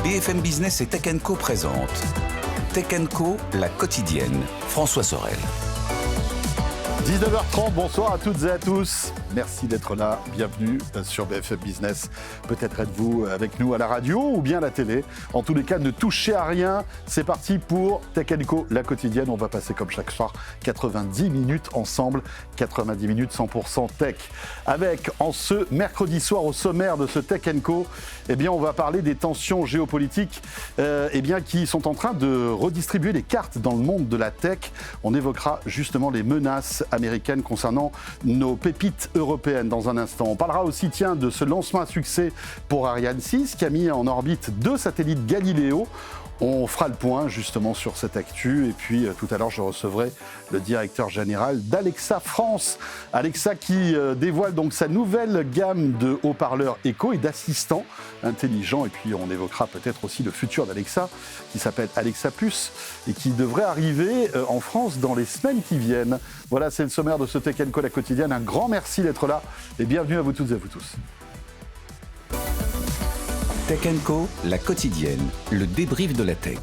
BFM Business et Tech & Co présente Tech & Co, la quotidienne. François Sorel. 19h30, bonsoir à toutes et à tous. Merci d'être là, bienvenue sur BFM Business. Peut-être êtes-vous avec nous à la radio ou bien à la télé. En tous les cas, ne touchez à rien. C'est parti pour Tech & Co, la quotidienne. On va passer comme chaque soir 90 minutes ensemble, 90 minutes 100% tech. Avec, en ce mercredi soir, au sommaire de ce Tech & Co, eh bien, on va parler des tensions géopolitiques qui sont en train de redistribuer les cartes dans le monde de la tech. On évoquera justement les menaces américaines concernant nos pépites européennes dans un instant. On parlera aussi de ce lancement à succès pour Ariane 6 qui a mis en orbite 2 satellites Galileo. On fera le point justement sur cette actu et puis tout à l'heure je recevrai le directeur général d'Alexa France. Alexa qui dévoile donc sa nouvelle gamme de haut-parleurs Echo et d'assistants intelligents et puis on évoquera peut-être aussi le futur d'Alexa qui s'appelle Alexa Plus et qui devrait arriver en France dans les semaines qui viennent. Voilà, c'est le sommaire de ce Tech & Co la quotidienne. Un grand merci d'être là et bienvenue à vous toutes et à vous tous. Tech & Co, la quotidienne, le débrief de la tech.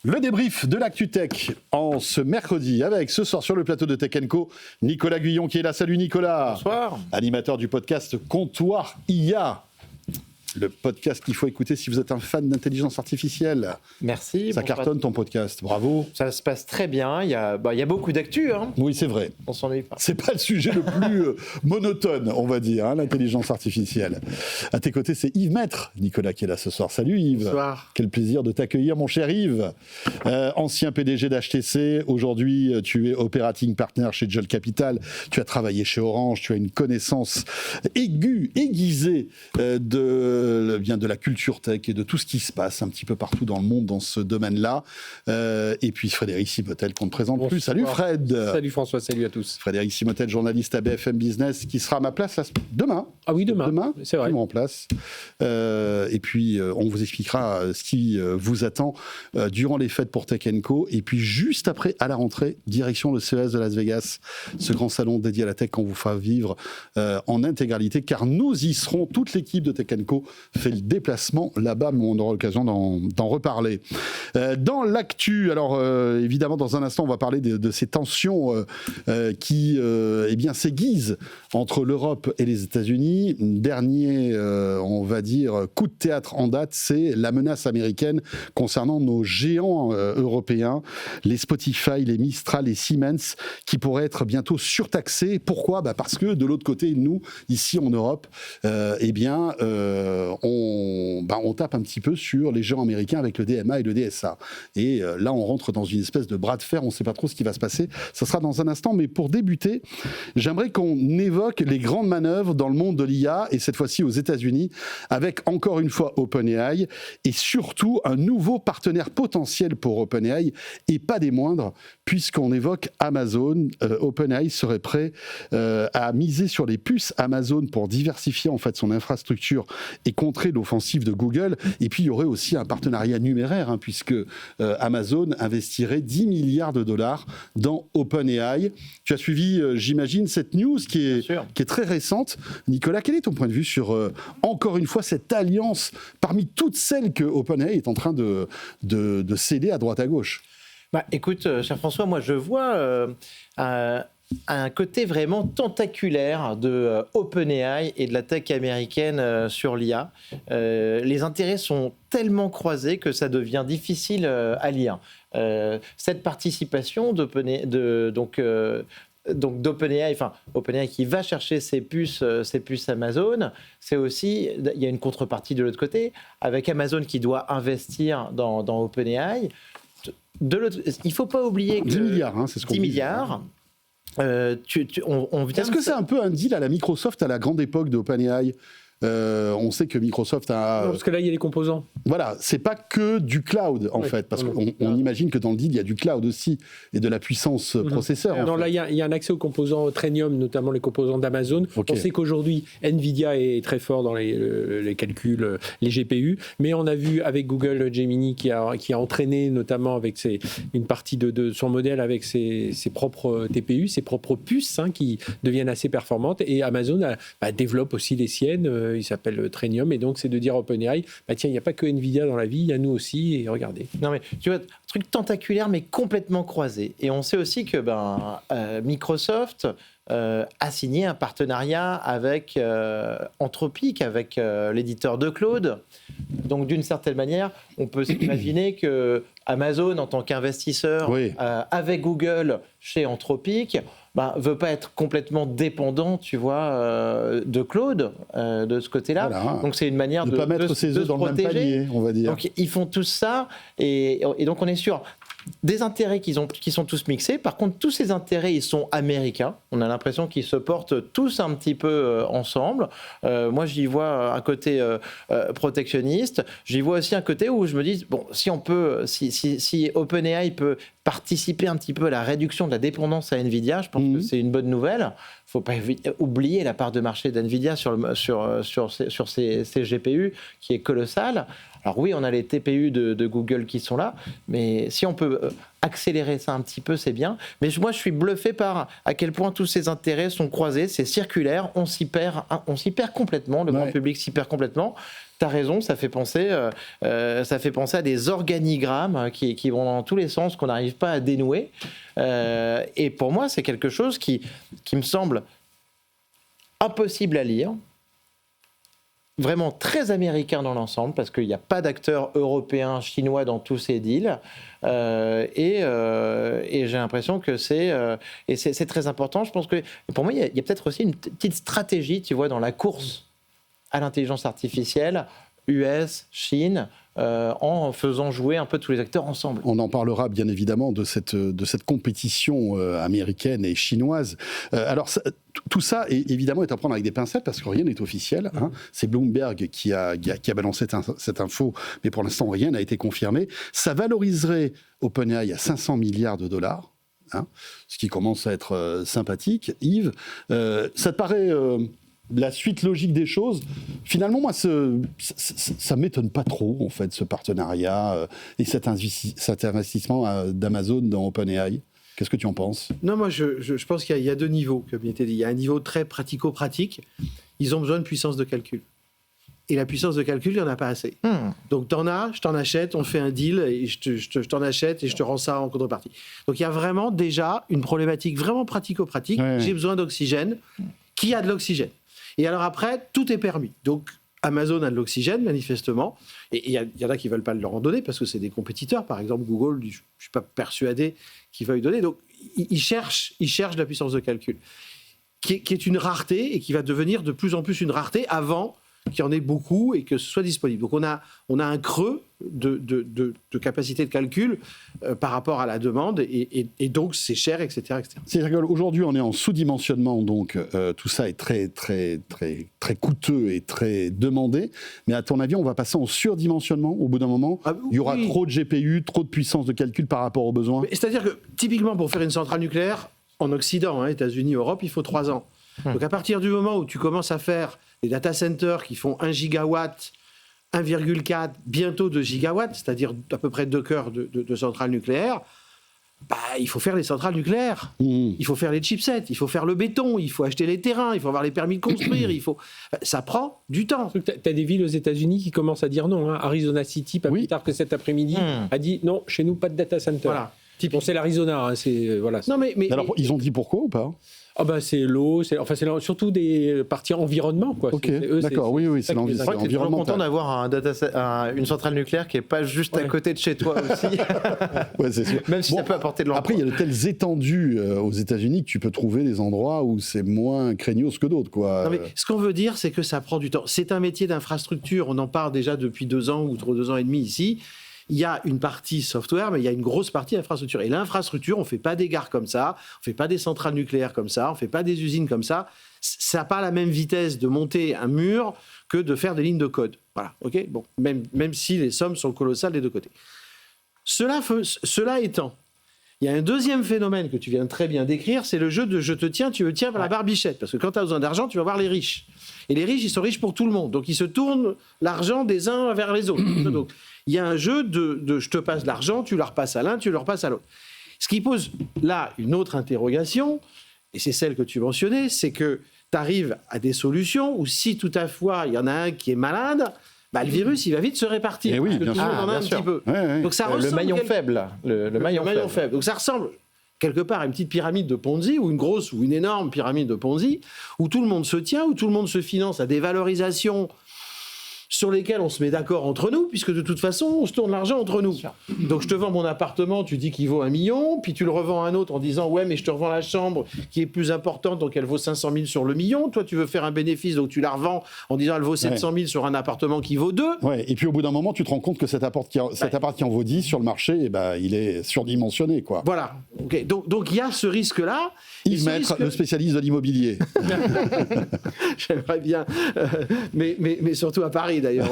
Le débrief de l'actu tech en ce mercredi avec ce soir sur le plateau de Tech & Co, Nicolas Guyon qui est là. Salut Nicolas. Bonsoir. Animateur du podcast Comptoir IA. Le podcast qu'il faut écouter si vous êtes un fan d'intelligence artificielle. Merci. Ça cartonne ton podcast, bravo. Ça se passe très bien, il y a beaucoup d'actu. Oui, c'est vrai. On s'ennuie pas. C'est pas le sujet le plus monotone, on va dire, l'intelligence artificielle. À tes côtés, c'est Yves Maître, Nicolas, qui est là ce soir. Salut Yves. Bonsoir. Quel plaisir de t'accueillir, mon cher Yves. Ancien PDG d'HTC, aujourd'hui tu es operating partner chez Jol Capital, tu as travaillé chez Orange, tu as une connaissance aiguisée de la culture tech et de tout ce qui se passe un petit peu partout dans le monde dans ce domaine-là. Et puis Frédéric Simotel qu'on ne présente plus. Salut Fred. Salut François, salut à tous. Frédéric Simotel, journaliste à BFM Business, qui sera à ma place demain. Ah oui, demain. C'est vrai. Il me remplace. Et puis on vous expliquera ce qui vous attend durant les fêtes pour Tech & Co. Et puis juste après, à la rentrée, direction le CES de Las Vegas, ce grand salon dédié à la tech qu'on vous fera vivre en intégralité, car nous y serons, toute l'équipe de Tech & Co fait le déplacement là-bas, mais on aura l'occasion d'en reparler. Dans l'actu, alors évidemment, dans un instant, on va parler de ces tensions qui s'aiguisent entre l'Europe et les États-Unis. Dernier, on va dire, coup de théâtre en date, c'est la menace américaine concernant nos géants européens, les Spotify, les Mistral, les Siemens, qui pourraient être bientôt surtaxés. Pourquoi ? Parce que de l'autre côté, nous, ici en Europe, on tape un petit peu sur les géants américains avec le DMA et le DSA. Et là, on rentre dans une espèce de bras de fer, on ne sait pas trop ce qui va se passer. Ça sera dans un instant, mais pour débuter, j'aimerais qu'on évoque les grandes manœuvres dans le monde de l'IA, et cette fois-ci aux États-Unis, avec encore une fois OpenAI, et surtout un nouveau partenaire potentiel pour OpenAI, et pas des moindres, puisqu'on évoque Amazon. OpenAI serait prêt à miser sur les puces Amazon pour diversifier en fait son infrastructure et contrer l'offensive de Google. Et puis, il y aurait aussi un partenariat numéraire, puisque Amazon investirait 10 milliards de dollars dans OpenAI. Tu as suivi, j'imagine, cette news qui est très récente. Nicolas, quel est ton point de vue sur, encore une fois, cette alliance parmi toutes celles que OpenAI est en train de sceller à droite à gauche ? Écoute, cher François, moi je vois un côté vraiment tentaculaire de OpenAI et de la tech américaine sur l'IA. Les intérêts sont tellement croisés que ça devient difficile à lire. Cette participation d'OpenAI, OpenAI qui va chercher ses puces Amazon, c'est aussi, il y a une contrepartie de l'autre côté, avec Amazon qui doit investir dans OpenAI. Il ne faut pas oublier que 10 milliards, c'est ce qu'on 10 dit. milliards. Est-ce que c'est un peu un deal à la Microsoft à la grande époque de OpenAI ? On sait que Microsoft a... Non, parce que là, il y a les composants. Voilà, c'est pas que du cloud, en fait, parce qu'on imagine que dans le deal, il y a du cloud aussi, et de la puissance processeur. Non, là, il y a un accès aux composants Trainium, notamment les composants d'Amazon. Okay. On sait qu'aujourd'hui, Nvidia est très fort dans les calculs, les GPU, mais on a vu avec Google Gemini qui a entraîné, notamment avec une partie de son modèle avec ses propres TPU, ses propres puces qui deviennent assez performantes, et Amazon développe aussi les siennes, il s'appelle Trainium, et donc c'est de dire à OpenAI, bah tiens, il n'y a pas que Nvidia dans la vie, il y a nous aussi, et regardez. Non mais tu vois, truc tentaculaire mais complètement croisé. Et on sait aussi que Microsoft a signé un partenariat avec Anthropic, avec l'éditeur de Claude. Donc d'une certaine manière, on peut s'imaginer que Amazon, en tant qu'investisseur, avec Google chez Anthropic, veut pas être complètement dépendant, tu vois, de Claude, de ce côté-là. Voilà. Donc c'est une manière de ne pas mettre ses œufs dans le même panier, on va dire. Donc ils font tous ça, et donc on est sûr des intérêts qui sont tous mixés. Par contre, tous ces intérêts, ils sont américains. On a l'impression qu'ils se portent tous un petit peu ensemble. Moi, j'y vois un côté protectionniste. J'y vois aussi un côté où je me dis, bon, si OpenAI peut participer un petit peu à la réduction de la dépendance à Nvidia, je pense que c'est une bonne nouvelle. Il ne faut pas oublier la part de marché d'Nvidia sur ces GPU qui est colossale. Alors oui, on a les TPU de Google qui sont là, mais si on peut accélérer ça un petit peu, c'est bien. Mais moi, je suis bluffé par à quel point tous ces intérêts sont croisés, c'est circulaire, on s'y perd complètement, le grand public s'y perd complètement. T'as raison, ça fait penser à des organigrammes qui vont dans tous les sens, qu'on n'arrive pas à dénouer. Et pour moi, c'est quelque chose qui me semble impossible à lire, vraiment très américain dans l'ensemble, parce qu'il n'y a pas d'acteurs européens, chinois dans tous ces deals. Et j'ai l'impression que c'est très important. Je pense que pour moi, il y a peut-être aussi une petite stratégie, tu vois, dans la course à l'intelligence artificielle, US, Chine, en faisant jouer un peu tous les acteurs ensemble. On en parlera bien évidemment de cette compétition américaine et chinoise. Alors tout ça évidemment est à prendre avec des pincettes parce que rien n'est officiel. Hein. C'est Bloomberg qui a balancé cette info, mais pour l'instant rien n'a été confirmé. Ça valoriserait OpenAI à 500 milliards de dollars. Hein, ce qui commence à être sympathique. Yves, ça te paraît la suite logique des choses? Finalement, moi, ça m'étonne pas trop, en fait, ce partenariat et cet investissement d'Amazon dans OpenAI. Qu'est-ce que tu en penses? Non, moi, je pense qu'il y a deux niveaux, comme il était dit. Il y a un niveau très pratico-pratique. Ils ont besoin de puissance de calcul. Et la puissance de calcul, il n'y en a pas assez. Donc, t'en as, je t'en achète, on fait un deal, et je t'en achète et je te rends ça en contrepartie. Donc, il y a vraiment déjà une problématique vraiment pratico-pratique. Ouais. J'ai besoin d'oxygène. Qui a de l'oxygène? Et alors après, tout est permis. Donc, Amazon a de l'oxygène, manifestement. Et il y en a qui ne veulent pas leur en donner parce que c'est des compétiteurs. Par exemple, Google, je ne suis pas persuadé qu'ils veuillent donner. Donc, ils cherchent de la puissance de calcul, qui est une rareté et qui va devenir de plus en plus une rareté avant qu'il y en ait beaucoup et que ce soit disponible. Donc, on a un creux de capacité de calcul par rapport à la demande et donc c'est cher, etc. C'est-à-dire qu'aujourd'hui, on est en sous-dimensionnement, donc tout ça est très, très, très, très coûteux et très demandé. Mais à ton avis, on va passer en surdimensionnement au bout d'un moment? Il y aura trop de GPU, trop de puissance de calcul par rapport aux besoins? C'est-à-dire que, typiquement, pour faire une centrale nucléaire, en Occident, États-Unis, Europe, il faut 3 ans. Donc à partir du moment où tu commences à faire des data centers qui font 1 gigawatt, 1,4, bientôt 2 gigawatts, c'est-à-dire à peu près 2 cœurs de centrales nucléaires, il faut faire les centrales nucléaires. Il faut faire les chipsets, il faut faire le béton, il faut acheter les terrains, il faut avoir les permis de construire, ça prend du temps. Tu as des villes aux États-Unis qui commencent à dire non. Arizona City, pas plus tard que cet après-midi, a dit non, chez nous, pas de data center. Voilà. Bon, c'est l'Arizona. Voilà. Non, mais alors, ils ont dit pourquoi ou pas? C'est l'eau, c'est surtout des parties environnement, quoi. Ok, d'accord, oui, c'est l'environnement. Je suis toujours content d'avoir une centrale nucléaire qui n'est pas juste à côté de chez toi aussi. Ouais, c'est sûr. Même si ça peut apporter de l'emploi. Après, il y a de telles étendues aux États-Unis que tu peux trouver des endroits où c'est moins craignos que d'autres, quoi. Non, mais ce qu'on veut dire, c'est que ça prend du temps. C'est un métier d'infrastructure. On en parle déjà depuis 2 ans ou 2 ans et demi ici. Il y a une partie software, mais il y a une grosse partie infrastructure. Et l'infrastructure, on ne fait pas des gares comme ça, on ne fait pas des centrales nucléaires comme ça, on ne fait pas des usines comme ça. Ça n'a pas la même vitesse de monter un mur que de faire des lignes de code. Voilà, ok. Bon, même si les sommes sont colossales des deux côtés. Cela étant, il y a un deuxième phénomène que tu viens très bien décrire, c'est le jeu de je te tiens, tu me tiens par la barbichette. Parce que quand tu as besoin d'argent, tu vas voir les riches. Et les riches, ils sont riches pour tout le monde. Donc, ils se tournent l'argent des uns vers les autres. Donc, il y a un jeu de je te passe l'argent, tu le repasses à l'un, tu le repasses à l'autre. Ce qui pose là une autre interrogation, et c'est celle que tu mentionnais, c'est que tu arrives à des solutions où si tout à fois il y en a un qui est malade, le virus il va vite se répartir. Et oui, bien sûr. Tout le monde en a un petit peu. Ouais. Donc ça Le ressemble maillon faible. Le maillon faible. Donc ça ressemble quelque part à une petite pyramide de Ponzi ou une grosse ou une énorme pyramide de Ponzi où tout le monde se tient, où tout le monde se finance à des valorisations sur lesquels on se met d'accord entre nous, puisque de toute façon, on se tourne l'argent entre nous. Donc je te vends mon appartement, tu dis qu'il vaut 1 million, puis tu le revends à un autre en disant « Ouais, mais je te revends la chambre qui est plus importante, donc elle vaut 500 000 sur le million. Toi, tu veux faire un bénéfice, donc tu la revends en disant elle vaut 700 000 sur un appartement qui vaut 2. » Ouais. Et puis au bout d'un moment, tu te rends compte que cet appart qui en vaut 10 sur le marché, il est surdimensionné, quoi. Voilà. Okay. Donc il y a ce risque-là. Yves Maître, le spécialiste de l'immobilier. J'aimerais bien, mais surtout à Paris d'ailleurs.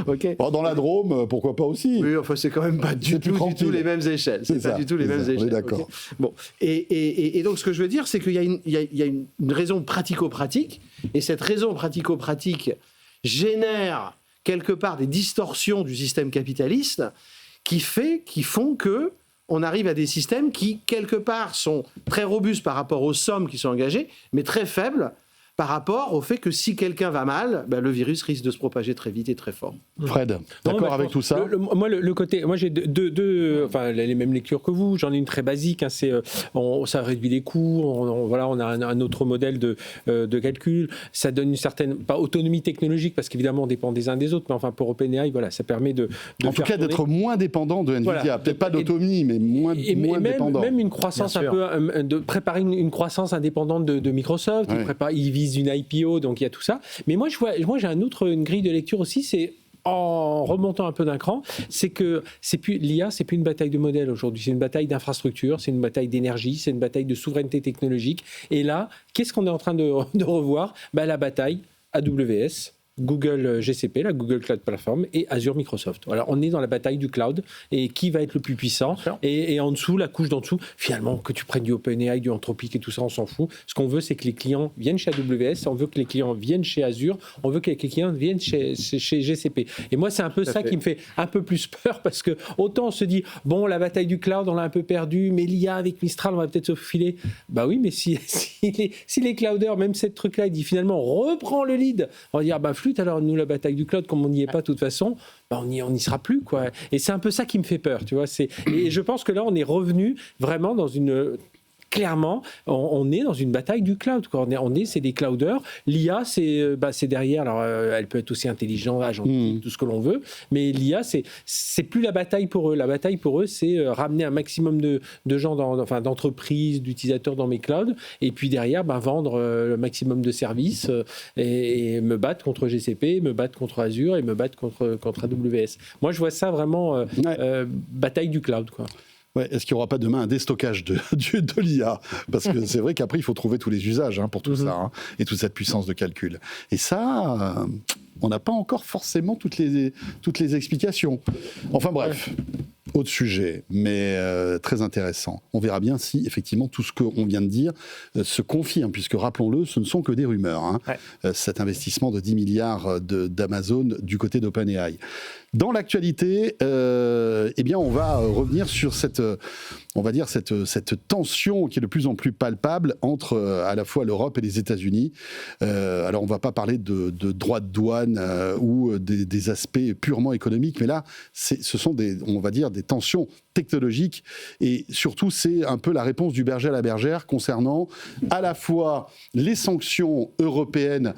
Okay. Bon, dans la Drôme, pourquoi pas aussi. Oui, enfin c'est quand même pas du tout les mêmes échelles. C'est pas du tout les mêmes échelles. On est d'accord. Okay. Bon, et donc ce que je veux dire, c'est qu'il y a une raison pratico-pratique, et cette raison pratico-pratique génère quelque part des distorsions du système capitaliste qui font que on arrive à des systèmes qui, quelque part, sont très robustes par rapport aux sommes qui sont engagées, mais très faibles par rapport au fait que si quelqu'un va mal, le virus risque de se propager très vite et très fort. Fred, d'accord avec tout ça? Le côté, moi j'ai enfin les mêmes lectures que vous. J'en ai une très basique. Hein, ça réduit les coûts. On a un autre modèle de calcul. Ça donne une certaine pas autonomie technologique parce qu'évidemment on dépend des uns des autres. Mais enfin pour OpenAI, ça permet de en tout cas d'être moins dépendant de Nvidia. Voilà. Peut-être pas d'autonomie, mais moins dépendant. Même une croissance de préparer une croissance indépendante de Microsoft. Il vise une IPO, donc il y a tout ça. Mais moi, j'ai une grille de lecture aussi, c'est en remontant un peu d'un cran, c'est que l'IA, c'est plus une bataille de modèles aujourd'hui, c'est une bataille d'infrastructure, c'est une bataille d'énergie, c'est une bataille de souveraineté technologique. Et là, qu'est-ce qu'on est en train de revoir? La bataille AWS, Google GCP, la Google Cloud Platform, et Azure Microsoft. Voilà, on est dans la bataille du cloud, et qui va être le plus puissant, et en dessous, la couche d'en dessous, finalement, que tu prennes du OpenAI, du Anthropic et tout ça, on s'en fout. Ce qu'on veut, c'est que les clients viennent chez AWS, on veut que les clients viennent chez Azure, on veut que les clients viennent chez GCP. Et moi, c'est un peu ça qui me fait un peu plus peur, parce que autant on se dit, bon, la bataille du cloud, on l'a un peu perdu, mais l'IA avec Mistral, on va peut-être se filer. Bah oui, mais si les clouders, même cette truc-là, il dit finalement, reprend le lead, on va dire, flûte, alors nous, la bataille du cloud, comme on n'y est pas de toute façon, on n'y sera plus, quoi. Et c'est un peu ça qui me fait peur, tu vois. Et je pense que là, on est revenu vraiment dans une... Clairement, on est dans une bataille du cloud, quoi. C'est des clouders. L'IA, c'est derrière. Alors, elle peut être aussi intelligente, agentique, tout ce que l'on veut. Mais l'IA, c'est plus la bataille pour eux. La bataille pour eux, c'est ramener un maximum de gens, d'entreprises, d'utilisateurs dans mes clouds. Et puis derrière, vendre le maximum de services et me battre contre GCP, me battre contre Azure et me battre contre AWS. Moi, je vois ça vraiment bataille du cloud, quoi. Ouais, est-ce qu'il n'y aura pas demain un déstockage de l'IA? Parce que c'est vrai qu'après, il faut trouver tous les usages pour tout ça, et toute cette puissance de calcul. Et ça, on n'a pas encore forcément toutes les explications. Enfin bref, autre sujet, mais très intéressant. On verra bien si, effectivement, tout ce qu'on vient de dire se confirme, puisque, rappelons-le, ce ne sont que des rumeurs. Cet investissement de 10 milliards d'Amazon du côté d'OpenAI. Dans l'actualité, on va revenir sur cette tension qui est de plus en plus palpable entre à la fois l'Europe et les États-Unis. Alors, on ne va pas parler de droits de douane ou des aspects purement économiques, mais là, ce sont des tensions technologiques, et surtout, c'est un peu la réponse du berger à la bergère concernant à la fois les sanctions européennes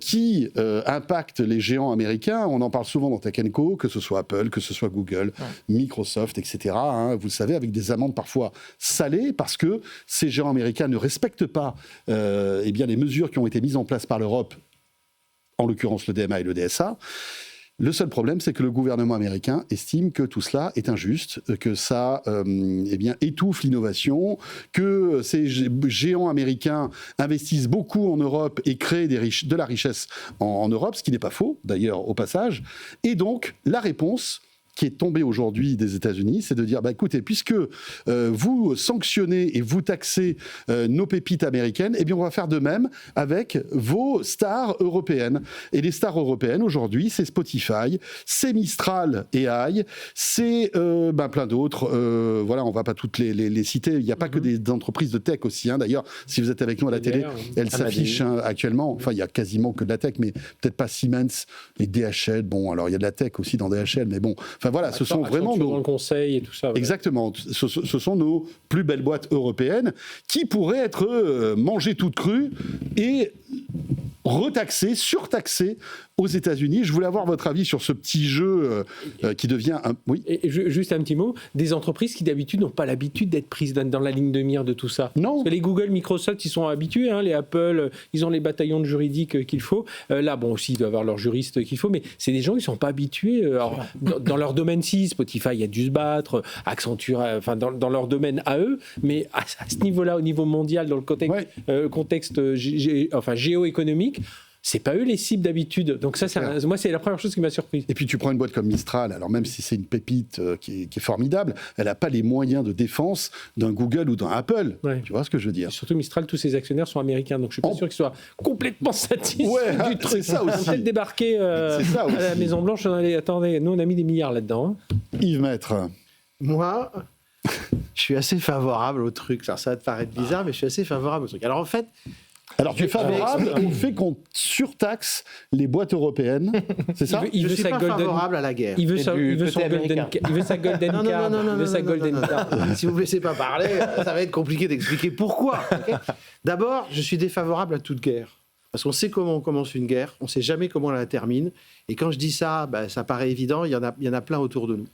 qui impactent les géants américains. On en parle souvent dans Tech & Co, que ce soit Apple, que ce soit Google, Microsoft, etc. Vous le savez, avec des amendes parfois salées, parce que ces géants américains ne respectent pas les mesures qui ont été mises en place par l'Europe, en l'occurrence le DMA et le DSA. Le seul problème, c'est que le gouvernement américain estime que tout cela est injuste, que ça étouffe l'innovation, que ces géants américains investissent beaucoup en Europe et créent de la richesse en Europe, ce qui n'est pas faux, d'ailleurs, au passage. Et donc, la réponse qui est tombée aujourd'hui des États-Unis, c'est de dire, écoutez, puisque vous sanctionnez et vous taxez nos pépites américaines, eh bien on va faire de même avec vos stars européennes. Et les stars européennes aujourd'hui, c'est Spotify, c'est Mistral AI, c'est plein d'autres. Voilà, on ne va pas toutes les citer. Il n'y a pas que des entreprises de tech aussi. D'ailleurs, si vous êtes avec nous à la télé, elles s'affichent actuellement. Enfin, il y a quasiment que de la tech, mais peut-être pas Siemens et DHL. Bon, alors il y a de la tech aussi dans DHL, mais bon. Enfin voilà, ce sont vraiment dans le conseil et tout ça. Exactement. Ce sont nos plus belles boîtes européennes qui pourraient être mangées toutes crues et retaxées, surtaxées aux États-Unis. Je voulais avoir votre avis sur ce petit jeu qui devient un... Oui. Et juste un petit mot, des entreprises qui d'habitude n'ont pas l'habitude d'être prises dans la ligne de mire de tout ça. Non. Parce que les Google, Microsoft, ils sont habitués, les Apple, ils ont les bataillons de juridiques qu'il faut. Là, bon, aussi, ils doivent avoir leurs juristes qu'il faut, mais c'est des gens qui ne sont pas habitués. Alors, dans leur domaine, si, Spotify a dû se battre, Accenture, dans leur domaine à eux, mais à ce niveau-là, au niveau mondial, dans le contexte géoéconomique, c'est pas eux les cibles d'habitude. Donc ça, moi, c'est la première chose qui m'a surprise. Et puis tu prends une boîte comme Mistral, alors même si c'est une pépite qui est formidable, elle n'a pas les moyens de défense d'un Google ou d'un Apple. Ouais. Tu vois ce que je veux dire ? Et surtout, Mistral, tous ses actionnaires sont américains, donc je suis pas sûr qu'ils soient complètement satisfaits du truc. C'est ça aussi. Ils vont peut-être débarquer à la Maison Blanche. Attendez, nous on a mis des milliards là-dedans. Yves Maître. Moi, je suis assez favorable au truc. Alors, ça va te paraître bizarre, mais je suis assez favorable au truc. Alors en fait... Alors, tu es favorable au fait qu'on surtaxe les boîtes européennes, c'est ça ? Je ne suis pas favorable à la guerre. Il veut sa golden card. Non. Si vous ne me laissez pas parler, ça va être compliqué d'expliquer pourquoi. Okay. D'abord, je suis défavorable à toute guerre. Parce qu'on sait comment on commence une guerre, on ne sait jamais comment on la termine. Et quand je dis ça, ça paraît évident, il y en a plein autour de nous.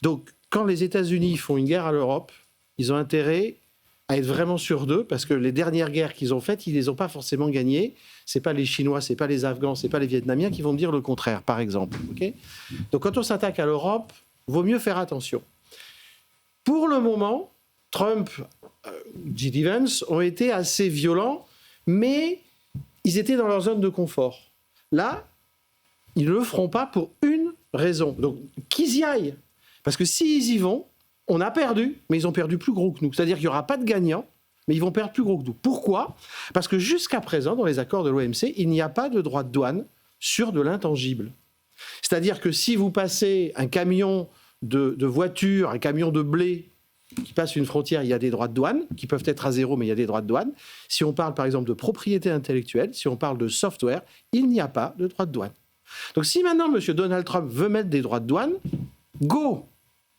Donc, quand les États-Unis font une guerre à l'Europe, ils ont intérêt à être vraiment sûrs d'eux, parce que les dernières guerres qu'ils ont faites, ils les ont pas forcément gagnées. C'est pas les Chinois, c'est pas les Afghans, c'est pas les Vietnamiens qui vont me dire le contraire, par exemple. Okay ? Donc quand on s'attaque à l'Europe, vaut mieux faire attention. Pour le moment, Trump, J.D. Vance ont été assez violents, mais ils étaient dans leur zone de confort. Là, ils ne le feront pas pour une raison. Donc qu'ils y aillent, parce que s'ils y vont, on a perdu, mais ils ont perdu plus gros que nous. C'est-à-dire qu'il n'y aura pas de gagnant, mais ils vont perdre plus gros que nous. Pourquoi ? Parce que jusqu'à présent, dans les accords de l'OMC, il n'y a pas de droit de douane sur de l'intangible. C'est-à-dire que si vous passez un camion de voiture, un camion de blé qui passe une frontière, il y a des droits de douane, qui peuvent être à zéro, mais il y a des droits de douane. Si on parle par exemple de propriété intellectuelle, si on parle de software, il n'y a pas de droits de douane. Donc si maintenant M. Donald Trump veut mettre des droits de douane, go !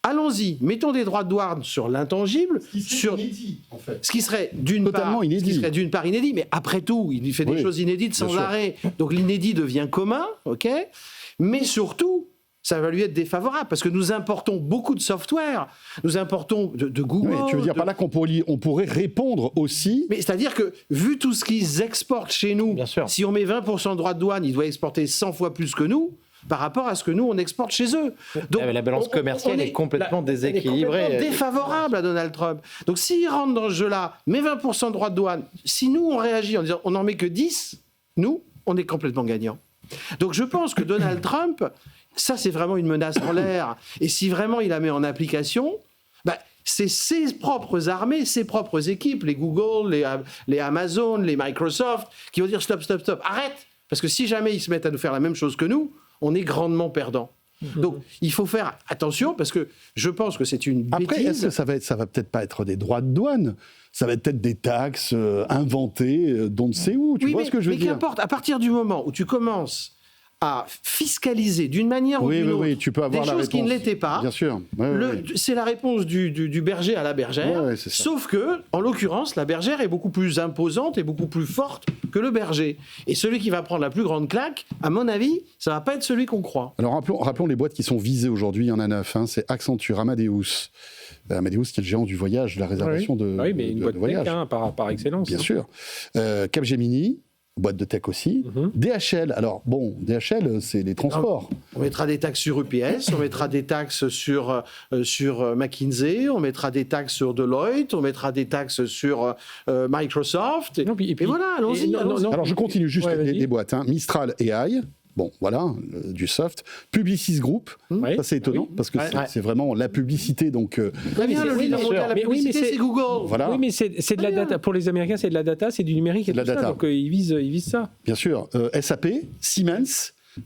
Allons-y, mettons des droits de douane sur l'intangible, inédit, en fait. Ce qui serait d'une part inédit, mais après tout, il fait des choses inédites sans arrêt. Donc l'inédit devient commun, ok ? Mais surtout, ça va lui être défavorable parce que nous importons beaucoup de software, nous importons de Google. Oui, tu veux dire par là qu'on pourrait répondre aussi. Mais c'est-à-dire que vu tout ce qu'ils exportent chez nous, si on met 20% de droits de douane, ils doivent exporter 100 fois plus que nous. Par rapport à ce que nous, on exporte chez eux. Donc, la balance commerciale est complètement déséquilibrée. Elle est complètement défavorable à Donald Trump. Donc, s'il rentre dans ce jeu-là, met 20% de droits de douane, si nous, on réagit en disant on n'en met que 10, nous, on est complètement gagnants. Donc, je pense que Donald Trump, ça, c'est vraiment une menace en l'air. Et si vraiment il la met en application, c'est ses propres armées, ses propres équipes, les Google, les Amazon, les Microsoft, qui vont dire stop, arrête. Parce que si jamais ils se mettent à nous faire la même chose que nous, on est grandement perdant. Donc, il faut faire attention parce que je pense que c'est une bêtise. Après, est-ce que ça va peut-être pas être des droits de douane ? Ça va être peut-être des taxes inventées d'on ne sait où. Tu vois ce que je veux dire ? Mais qu'importe, à partir du moment où tu commences à fiscaliser d'une manière ou d'une autre tu peux avoir des choses qui ne l'étaient pas. Bien sûr. C'est la réponse du berger à la bergère. Sauf que, en l'occurrence, la bergère est beaucoup plus imposante et beaucoup plus forte que le berger. Et celui qui va prendre la plus grande claque, à mon avis, ça ne va pas être celui qu'on croit. Alors rappelons les boîtes qui sont visées aujourd'hui. Il y en a 9. C'est Accenture, Amadeus. Amadeus qui est le géant du voyage, de la réservation de voyage. Oui, mais une boîte tech par excellence. Bien sûr. Capgemini. Boîte de tech aussi. DHL, alors bon, DHL, c'est les transports. On mettra des taxes sur UPS, on mettra des taxes sur McKinsey, on mettra des taxes sur Deloitte, on mettra des taxes sur Microsoft. Et voilà, allons-y. Alors je continue juste les boîtes. Mistral AI, Bon, voilà, du soft. Publicis Group, ça c'est étonnant, parce que c'est vraiment la publicité, donc... Très bien, le leader mondial, la publicité, c'est Google. Voilà. Oui, mais c'est de la data. Pour les Américains, c'est de la data, c'est du numérique et tout ça, donc ils visent ça. Bien sûr. SAP,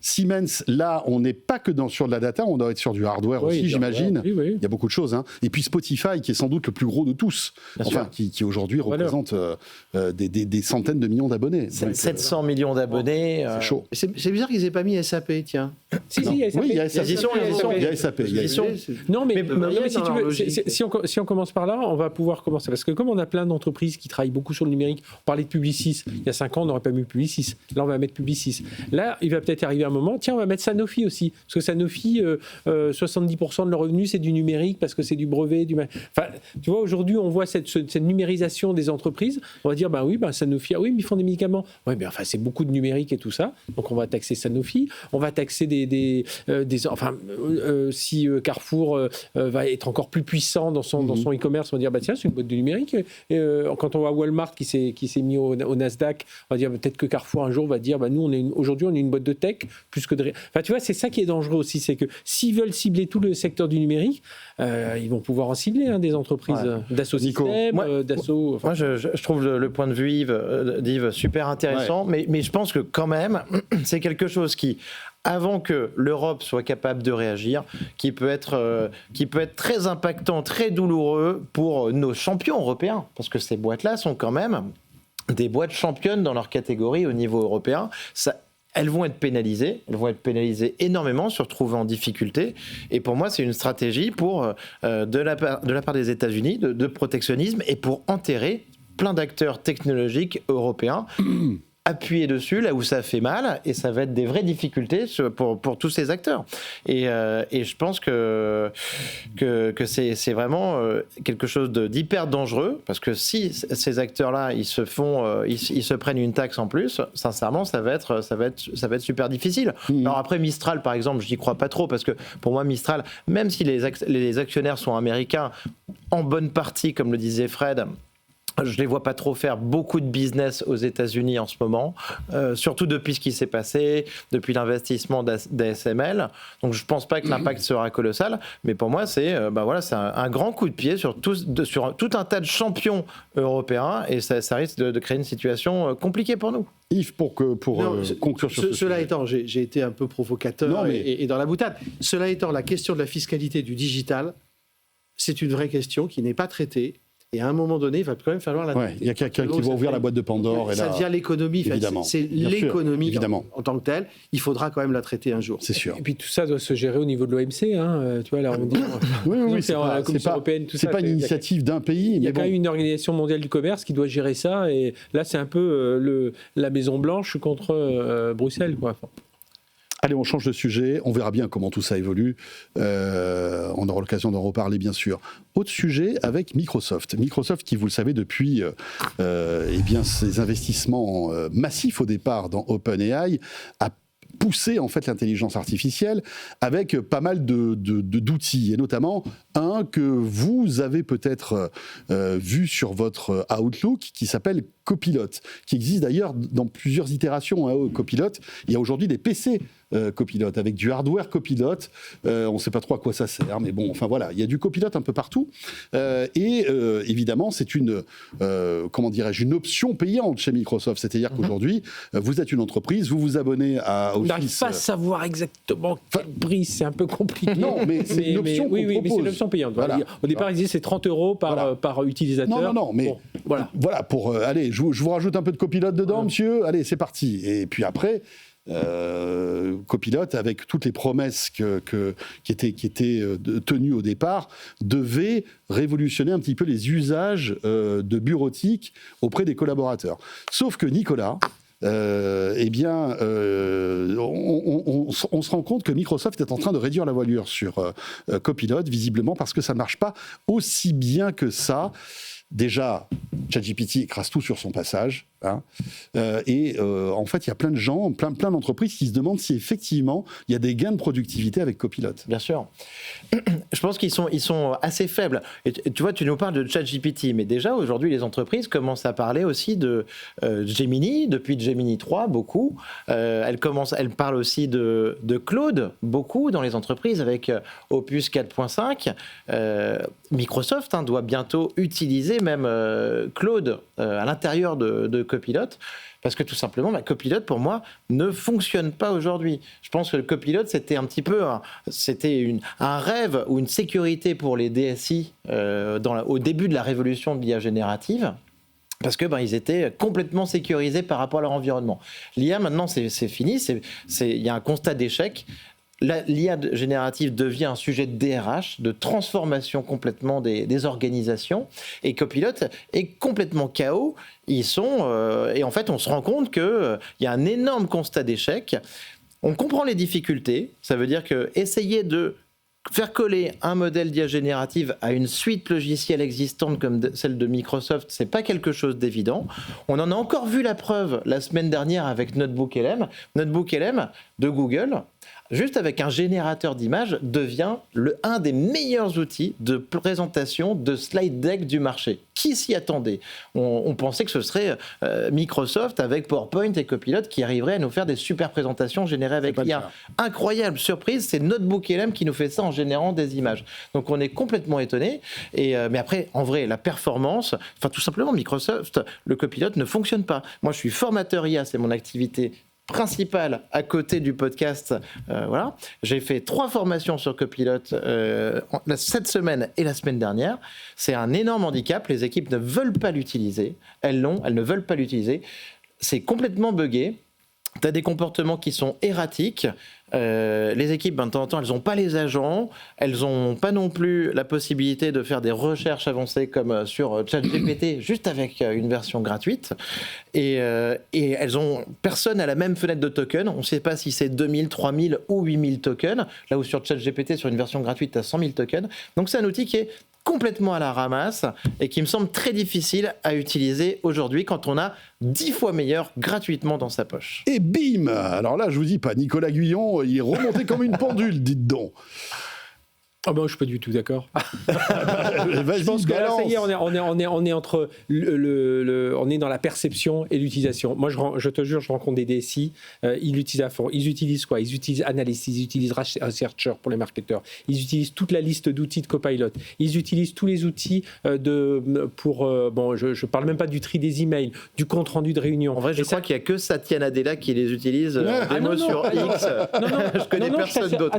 Siemens, là, on n'est pas que sur de la data, on doit être sur du hardware aussi, j'imagine. Oui. Il y a beaucoup de choses. Hein. Et puis Spotify, qui est sans doute le plus gros de tous, qui aujourd'hui représente des centaines de millions d'abonnés. 700 millions d'abonnés. C'est chaud. C'est bizarre qu'ils aient pas mis SAP, tiens. Si, il y a SAP. Oui, il y a SAP. Il y a SAP. Non, mais si tu veux, si on commence par là, on va pouvoir commencer. Parce que comme on a plein d'entreprises qui travaillent beaucoup sur le numérique, on parlait de Publicis. Il y a 5 ans, on n'aurait pas mis Publicis. Là, on va mettre Publicis. Là, il va peut-être arriver un moment, tiens, on va mettre Sanofi aussi. Parce que Sanofi, 70% de leurs revenus, c'est du numérique, parce que c'est du brevet. Enfin, tu vois, aujourd'hui, on voit cette numérisation des entreprises. On va dire, Sanofi, oui, mais ils font des médicaments. Oui, mais enfin, c'est beaucoup de numérique et tout ça. Donc, on va taxer Sanofi. On va taxer si Carrefour va être encore plus puissant dans son e-commerce, on va dire, tiens, c'est une boîte de numérique. Quand on voit Walmart qui s'est mis au Nasdaq, on va dire, peut-être que Carrefour, un jour, va dire, nous, aujourd'hui, on est une boîte de tech, plus que de... Enfin, tu vois, c'est ça qui est dangereux aussi, c'est que s'ils veulent cibler tout le secteur du numérique, ils vont pouvoir en cibler des entreprises d'Assaut Systèmes, d'Assaut... Moi, je trouve le point de vue d'Yves super intéressant, mais je pense que quand même, c'est quelque chose qui... avant que l'Europe soit capable de réagir, qui peut être très impactant, très douloureux pour nos champions européens, parce que ces boîtes-là sont quand même des boîtes championnes dans leur catégorie au niveau européen. Elles vont être pénalisées énormément, se retrouver en difficulté. Et pour moi, c'est une stratégie de la part des États-Unis de protectionnisme et pour enterrer plein d'acteurs technologiques européens. Appuyer dessus là où ça fait mal, et ça va être des vraies difficultés pour tous ces acteurs. Et je pense que c'est vraiment quelque chose d'hyper dangereux, parce que si ces acteurs-là ils se prennent une taxe en plus, sincèrement ça va être super difficile. Alors après Mistral par exemple, je n'y crois pas trop, parce que pour moi Mistral, même si les actionnaires sont américains en bonne partie, comme le disait Fred, je ne les vois pas trop faire beaucoup de business aux États-Unis en ce moment, surtout depuis ce qui s'est passé, depuis l'investissement d'ASML. Donc je ne pense pas que l'impact sera colossal, mais pour moi c'est un grand coup de pied sur tout un tas de champions européens, et ça risque de créer une situation compliquée pour nous. Yves, pour conclure sur cela étant, j'ai été un peu provocateur et dans la boutade. Cela étant, la question de la fiscalité du digital, c'est une vraie question qui n'est pas traitée. Et à un moment donné, il va quand même falloir la traiter. Il y a quelqu'un qui va ouvrir la boîte de Pandore. Ça devient l'économie. C'est l'économie en tant que telle. Il faudra quand même la traiter un jour. C'est sûr. Et puis tout ça doit se gérer au niveau de l'OMC. Tu vois, là, on dit, oui, c'est la Commission européenne. C'est pas une initiative d'un pays. Il y a quand même une organisation mondiale du commerce qui doit gérer ça. Et là, c'est un peu la Maison Blanche contre Bruxelles, quoi. Allez, on change de sujet, on verra bien comment tout ça évolue. On aura l'occasion d'en reparler, bien sûr. Autre sujet avec Microsoft. Microsoft qui, vous le savez, depuis ses investissements massifs au départ dans OpenAI, a poussé en fait l'intelligence artificielle avec pas mal d'outils, et notamment un que vous avez peut-être vu sur votre Outlook, qui s'appelle Copilot, qui existe d'ailleurs dans plusieurs itérations. Copilot, il y a aujourd'hui des PC Copilot, avec du hardware Copilot. On ne sait pas trop à quoi ça sert, mais bon, enfin voilà, il y a du Copilot un peu partout. Évidemment, c'est une option payante chez Microsoft. C'est-à-dire qu'aujourd'hui, vous êtes une entreprise, vous vous abonnez à Office. On n'arrive pas à savoir exactement quel prix, c'est un peu compliqué. Non, mais c'est une option qu'on propose. Mais c'est une option payante. Voilà. Au départ, ils disaient c'est 30 € par utilisateur. Non, mais voilà pour allez, je vous rajoute un peu de Copilot dedans, monsieur. Allez, c'est parti. Et puis après. Copilot, avec toutes les promesses qui étaient tenues au départ, devait révolutionner un petit peu les usages de bureautique auprès des collaborateurs. Sauf que Nicolas, on se rend compte que Microsoft est en train de réduire la voilure sur Copilot, visiblement parce que ça ne marche pas aussi bien que ça. déjà, ChatGPT écrase tout sur son passage. Hein, en fait, il y a plein de gens, plein d'entreprises qui se demandent si effectivement il y a des gains de productivité avec Copilot. Bien sûr. Je pense qu'ils sont assez faibles. Et tu vois, tu nous parles de ChatGPT, mais déjà aujourd'hui, les entreprises commencent à parler aussi de Gemini, depuis Gemini 3, beaucoup. Elles parlent aussi de Claude, beaucoup dans les entreprises, avec Opus 4.5. Microsoft doit bientôt utiliser même Claude à l'intérieur de Copilot, parce que tout simplement, Copilot, pour moi, ne fonctionne pas aujourd'hui. Je pense que le Copilot, c'était un petit peu un rêve ou une sécurité pour les DSI au début de la révolution de l'IA générative. Parce que ils étaient complètement sécurisés par rapport à leur environnement. L'IA, maintenant, c'est fini. Il y a un constat d'échec. L'IA générative devient un sujet de DRH, de transformation complètement des organisations, et Copilot est complètement KO. Et en fait, on se rend compte qu'il y a un énorme constat d'échec. On comprend les difficultés. Ça veut dire que essayer de faire coller un modèle d'IA générative à une suite logicielle existante comme celle de Microsoft, c'est pas quelque chose d'évident. On en a encore vu la preuve la semaine dernière avec NotebookLM. NotebookLM de Google, juste avec un générateur d'images, devient un des meilleurs outils de présentation de slide deck du marché. Qui s'y attendait ? On pensait que ce serait Microsoft avec PowerPoint et Copilot qui arriverait à nous faire des super présentations générées avec l'IA. Incroyable surprise, c'est NotebookLM qui nous fait ça en générant des images. Donc on est complètement étonné. Mais après, en vrai, la performance, tout simplement, Microsoft, le Copilot ne fonctionne pas. Moi, je suis formateur IA, c'est mon activité principale à côté du podcast. Voilà. J'ai fait 3 formations sur Copilot cette semaine et la semaine dernière. C'est un énorme handicap. Les équipes ne veulent pas l'utiliser. Elles ne veulent pas l'utiliser. C'est complètement buggé. Tu as des comportements qui sont erratiques. Les équipes, de temps en temps, elles n'ont pas les agents, elles n'ont pas non plus la possibilité de faire des recherches avancées comme sur ChatGPT, juste avec une version gratuite. Et personne n'a la même fenêtre de token. On ne sait pas si c'est 2000, 3000 ou 8000 tokens, là où sur ChatGPT, sur une version gratuite, tu as 100 000 tokens. Donc c'est un outil qui est complètement à la ramasse et qui me semble très difficile à utiliser aujourd'hui quand on a 10 fois meilleur gratuitement dans sa poche. Et bim ! Alors là, je vous dis pas, Nicolas Guyon, il est remonté comme une pendule, dites donc. Ah ben, je suis pas du tout d'accord. Vas-y, je pense que là, ça y est, on est entre on est dans la perception et l'utilisation. Moi, je te jure, je rencontre des DSI, ils l'utilisent à fond. Ils utilisent quoi ? Ils utilisent Analyst, ils utilisent Researcher pour les marketeurs. Ils utilisent toute la liste d'outils de Copilot. Ils utilisent tous les outils je parle même pas du tri des emails, du compte rendu de réunion. En vrai, je crois qu'il y a que Satya Nadella qui les utilise en démo sur X. Je connais personne d'autre.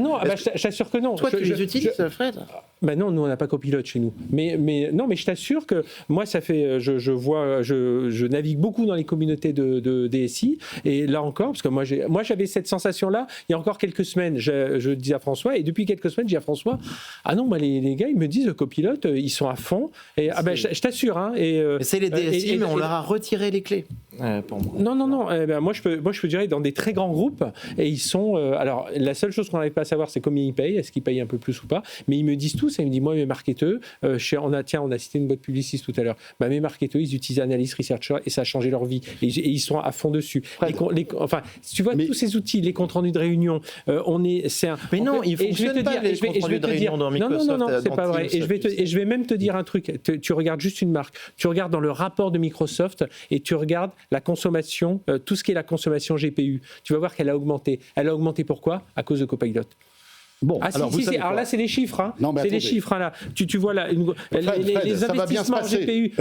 Je t'assure que non. Toi, tu les utilises, Fred ? Non, nous on n'a pas Copilot chez nous. Mais je t'assure que moi ça fait, je navigue beaucoup dans les communautés de DSI et là encore, parce que moi j'avais cette sensation-là il y a encore quelques semaines. Je disais à François et depuis quelques semaines je dis à François, les gars ils me disent Copilot, ils sont à fond. Et je t'assure. C'est les DSI, mais on leur a retiré les clés. Pour moi. Non. Moi je peux dire dans des très grands groupes et ils sont. Alors la seule chose qu'on n'arrive pas à savoir c'est combien ils payent, est-ce qu'ils payent un peu plus ou pas. Mais ils me disent tous, et ils me disent moi mes marketeurs, on a cité une boîte publiciste tout à l'heure. Les marketeurs ils utilisent Analyst, Researcher et ça a changé leur vie et ils sont à fond dessus. Tu vois tous ces outils, les comptes rendus de réunion, Mais non, il fonctionne pas les comptes rendus de réunion dans Microsoft. Non, c'est pas vrai. Et je vais même te dire un truc. Tu regardes juste une marque, tu regardes dans le rapport de Microsoft et tu regardes la consommation, tout ce qui est la consommation GPU. Tu vas voir qu'elle a augmenté. Elle a augmenté pourquoi ? À cause de Copilot. Bon, alors là, c'est les chiffres. Hein. Non, mais c'est les chiffres. Hein, là. Tu vois là, les investissements en GPU.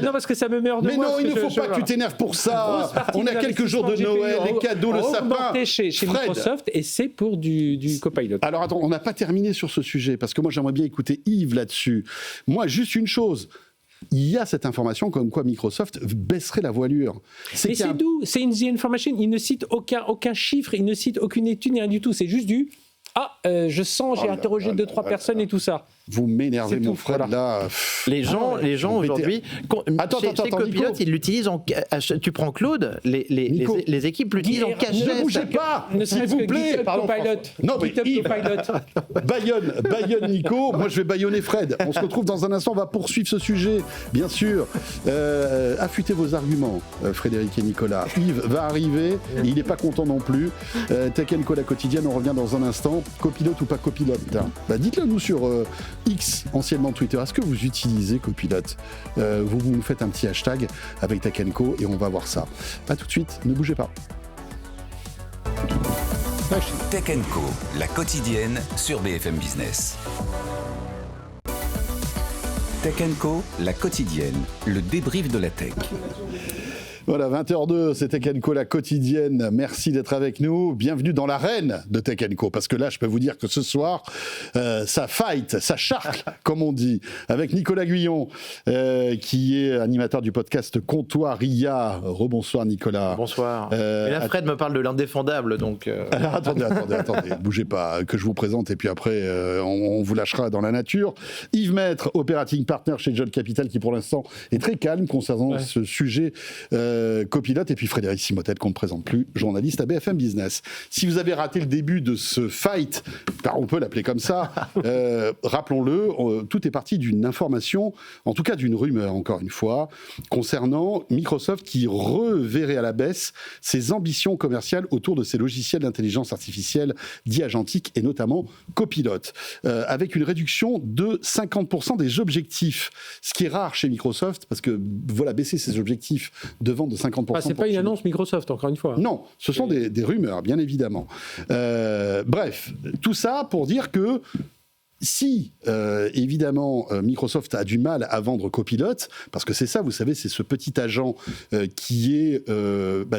Non, parce que ça me met hors de moi. Mais non, il ne faut pas que tu t'énerves pour ça. On a quelques jours de Noël, les cadeaux, le sapin. Chez Microsoft et c'est pour du Copilot. Alors attends, on n'a pas terminé sur ce sujet parce que moi j'aimerais bien écouter Yves là-dessus. Moi, juste une chose. Il y a cette information comme quoi Microsoft baisserait la voilure. Mais c'est d'où ? C'est une The Information. Il ne cite aucun chiffre, il ne cite aucune étude, rien du tout. C'est juste du... j'ai interrogé 2-3 personnes et tout ça. Vous m'énervez, C'est mon tout, Fred, voilà. là. Les gens aujourd'hui, Attends, chez Copilot, Nico. ils l'utilisent tu prends Claude, Nico. les équipes l'utilisent en cachette. Ne bougez pas, Ne s'il serait-ce vous que plaît. GitHub Pardon, Copilot. François. Non, mais GitHub Yves, Copilot. Bayonne Nico, moi je vais baïonner Fred. On se retrouve dans un instant, on va poursuivre ce sujet, bien sûr. Affûtez vos arguments, Frédéric et Nicolas. Yves va arriver, il n'est pas content non plus. Tech & Co, la quotidienne, on revient dans un instant. Copilote ou pas copilote, dites-le nous sur X, anciennement Twitter. Est-ce que vous utilisez Copilote? Vous nous faites un petit hashtag avec Tech & Co et on va voir ça. A tout de suite, ne bougez pas. Tech & Co, la quotidienne sur BFM Business. Tech & Co, la quotidienne, le débrief de la tech. Voilà, 20h02, c'est Tech & Co, la quotidienne. Merci d'être avec nous. Bienvenue dans l'arène de Tech & Co. Parce que là, je peux vous dire que ce soir, ça fight, ça charcle, comme on dit, avec Nicolas Guyon, qui est animateur du podcast Comptoir IA. Rebonsoir, Nicolas. Bonsoir. Et là, Fred me parle de l'indéfendable, donc... Alors, attendez, bougez pas, que je vous présente, et puis après, on vous lâchera dans la nature. Yves Maître, operating partner chez John Capital, qui pour l'instant est très calme concernant ce sujet copilote, et puis Frédéric Simotel, qu'on ne présente plus, journaliste à BFM Business. Si vous avez raté le début de ce fight, car on peut l'appeler comme ça, rappelons-le, tout est parti d'une information, en tout cas d'une rumeur, encore une fois, concernant Microsoft qui reverrait à la baisse ses ambitions commerciales autour de ses logiciels d'intelligence artificielle dits agentiques, et notamment Copilote, avec une réduction de 50% des objectifs, ce qui est rare chez Microsoft, parce que voilà, baisser ses objectifs de vente de 50%. C'est pas une annonce Microsoft, encore une fois. Non, ce sont des rumeurs, bien évidemment. Bref, tout ça pour dire que si, évidemment, Microsoft a du mal à vendre Copilote, parce que c'est ça, vous savez, c'est ce petit agent qui est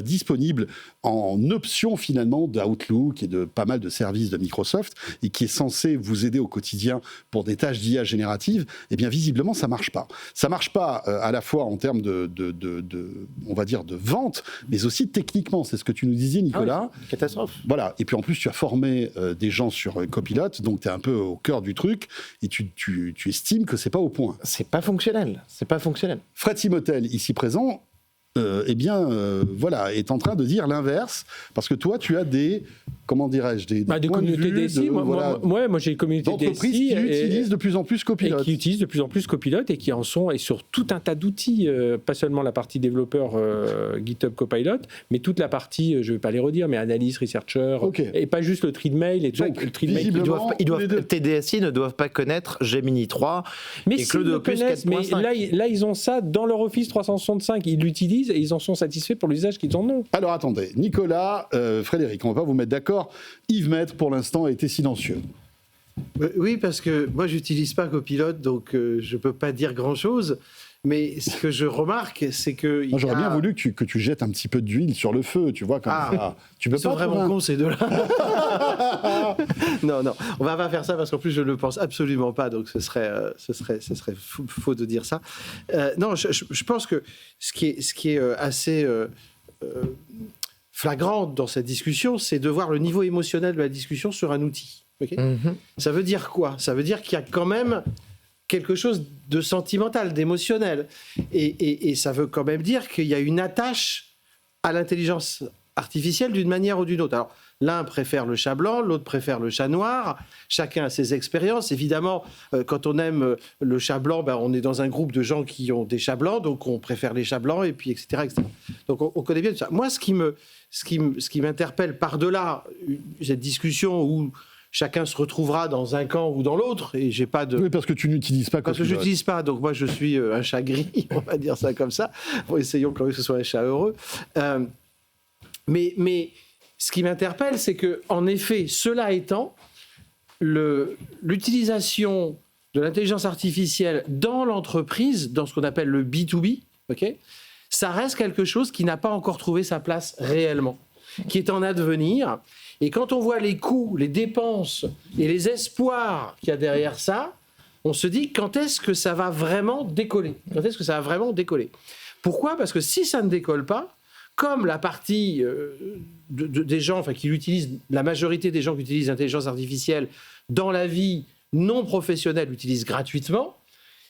disponible en option, finalement, d'Outlook et de pas mal de services de Microsoft, et qui est censé vous aider au quotidien pour des tâches d'IA générative, eh bien, visiblement, ça marche pas. Ça marche pas à la fois en termes on va dire, de vente, mais aussi techniquement. C'est ce que tu nous disais, Nicolas. Ah oui, catastrophe. Voilà. Et puis, en plus, tu as formé des gens sur Copilote, donc tu es un peu au cœur du truc, et tu estimes que c'est pas au point. C'est pas fonctionnel. Fred Simotel, ici présent, est en train de dire l'inverse, parce que toi, tu as des points des communautés de vue, DSI. Moi, j'ai des communautés d'entreprises DSI qui utilisent de plus en plus Copilote. Et qui utilisent de plus en plus Copilote et qui en sont, et sur tout un tas d'outils, pas seulement la partie développeur GitHub Copilot, mais toute la partie, je ne vais pas les redire, mais analyse, researcher, et pas juste le tri de mail. Et tout donc, le tri de mail. Tes DSI ne doivent pas connaître Gemini 3 mais et Claude Opus 4.5. Mais là, ils ont ça dans leur Office 365. Ils l'utilisent et ils en sont satisfaits pour l'usage qu'ils en ont. Alors attendez, Nicolas, Frédéric, on va vous mettre d'accord. Yves Maître, pour l'instant, a été silencieux. Oui, parce que moi, j'utilise pas Copilote, donc je peux pas dire grand-chose. Mais ce que je remarque, c'est que... Moi, j'aurais bien voulu que tu jettes un petit peu d'huile sur le feu, tu vois, comme ça. Tu peux Ils sont vraiment cons, ces deux-là. Non, on va pas faire ça, parce qu'en plus, je ne le pense absolument pas, donc ce serait faux de dire ça. Non, je pense que ce qui est assez flagrant dans cette discussion, c'est de voir le niveau émotionnel de la discussion sur un outil. Okay Ça veut dire quoi? Ça veut dire qu'il y a quand même quelque chose de sentimental, d'émotionnel. Et ça veut quand même dire qu'il y a une attache à l'intelligence artificielle d'une manière ou d'une autre. Alors, l'un préfère le chat blanc, l'autre préfère le chat noir. Chacun a ses expériences. Évidemment, quand on aime le chat blanc, on est dans un groupe de gens qui ont des chats blancs, donc on préfère les chats blancs, et puis etc. etc. Donc on connaît bien tout ça. Moi, ce qui m'interpelle par-delà cette discussion où chacun se retrouvera dans un camp ou dans l'autre, et j'ai pas de... Oui, parce que tu n'utilises pas Parce que je n'utilise pas, donc moi je suis un chat gris, on va dire ça comme ça. Bon, essayons quand même que ce soit un chat heureux. Mais ce qui m'interpelle, c'est que, en effet, cela étant, l'utilisation de l'intelligence artificielle dans l'entreprise, dans ce qu'on appelle le B2B, ça reste quelque chose qui n'a pas encore trouvé sa place réellement, qui est en advenir. Et quand on voit les coûts, les dépenses et les espoirs qu'il y a derrière ça, on se dit quand est-ce que ça va vraiment décoller? Pourquoi? Parce que si ça ne décolle pas, comme la partie des gens qui l'utilisent, la majorité des gens qui utilisent l'intelligence artificielle dans la vie non professionnels l'utilisent gratuitement.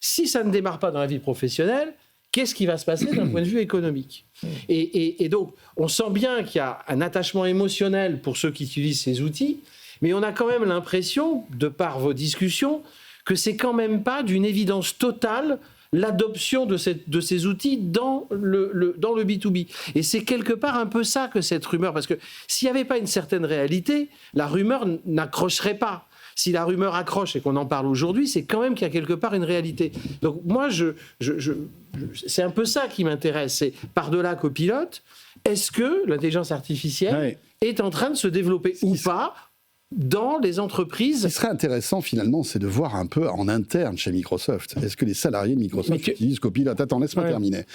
Si ça ne démarre pas dans la vie professionnelle, qu'est-ce qui va se passer d'un point de vue économique ? Et donc, on sent bien qu'il y a un attachement émotionnel pour ceux qui utilisent ces outils, mais on a quand même l'impression, de par vos discussions, que c'est quand même pas d'une évidence totale l'adoption de ces outils dans le B2B. Et c'est quelque part un peu ça que cette rumeur, parce que s'il n'y avait pas une certaine réalité, la rumeur n'accrocherait pas. Si la rumeur accroche et qu'on en parle aujourd'hui, c'est quand même qu'il y a quelque part une réalité. Donc moi, c'est un peu ça qui m'intéresse. C'est par-delà copilote, est-ce que l'intelligence artificielle est en train de se développer ou pas dans les entreprises? Ce qui serait intéressant, finalement, c'est de voir un peu en interne chez Microsoft. Est-ce que les salariés de Microsoft utilisent Copilot ? Attends, laisse-moi terminer.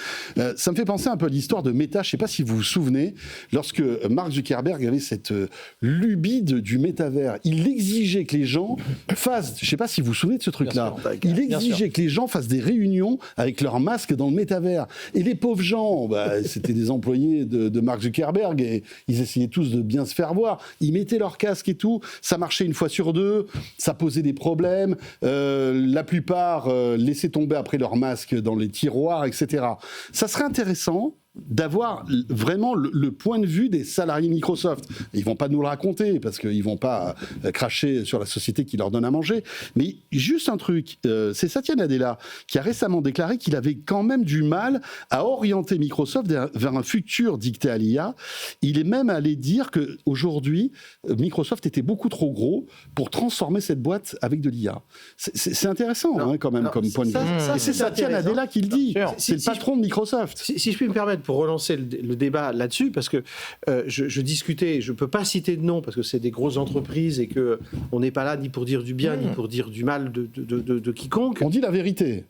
Ça me fait penser un peu à l'histoire de Meta. Je ne sais pas si vous vous souvenez, lorsque Mark Zuckerberg avait cette lubie du métavers, il exigeait que les gens fassent... Je ne sais pas si vous vous souvenez de ce truc-là. Il exigeait que les gens fassent des réunions avec leur masque dans le métavers. Et les pauvres gens, c'était des employés de Mark Zuckerberg et ils essayaient tous de bien se faire voir. Ils mettaient leur casque et tout. Ça marchait une fois sur deux, ça posait des problèmes. La plupart laissaient tomber après leur masque dans les tiroirs, etc. Ça serait intéressant d'avoir vraiment le point de vue des salariés Microsoft. Ils ne vont pas nous le raconter, parce qu'ils ne vont pas cracher sur la société qui leur donne à manger. Mais juste un truc, c'est Satya Nadella qui a récemment déclaré qu'il avait quand même du mal à orienter Microsoft vers un futur dicté à l'IA. Il est même allé dire qu'aujourd'hui, Microsoft était beaucoup trop gros pour transformer cette boîte avec de l'IA. C'est intéressant quand même comme point de vue. Et c'est Satya Nadella qui le dit. C'est le patron de Microsoft. Si je puis me permettre, pour relancer le débat là-dessus, parce que je discutais, je ne peux pas citer de nom, parce que c'est des grosses entreprises et qu'on n'est pas là ni pour dire du bien, ni pour dire du mal de quiconque. On dit la vérité.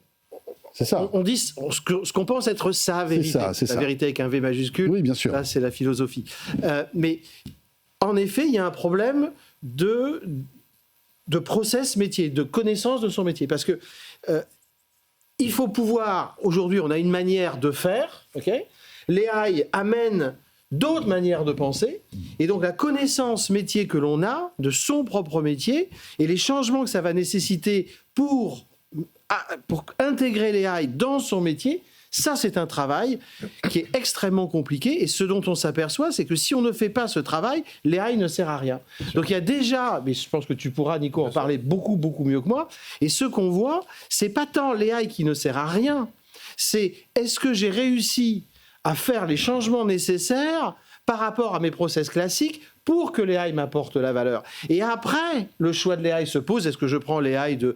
C'est ça. On dit ce qu'on pense être sa vérité. C'est la vérité avec un V majuscule. Oui, bien sûr. Là, c'est la philosophie. Mais en effet, il y a un problème de process métier, de connaissance de son métier. Parce que il faut pouvoir... Aujourd'hui, on a une manière de faire, ok ? L'AI amène d'autres manières de penser, et donc la connaissance métier que l'on a, de son propre métier, et les changements que ça va nécessiter pour intégrer l'AI dans son métier, ça c'est un travail qui est extrêmement compliqué, et ce dont on s'aperçoit, c'est que si on ne fait pas ce travail, l'AI ne sert à rien. Donc il y a déjà, mais je pense que tu pourras, Nico, en parler beaucoup, beaucoup mieux que moi, et ce qu'on voit, c'est pas tant l'AI qui ne sert à rien, c'est est-ce que j'ai réussi à faire les changements nécessaires par rapport à mes process classiques pour que l'AI m'apporte la valeur. Et après, le choix de l'AI se pose, est-ce que je prends l'AI de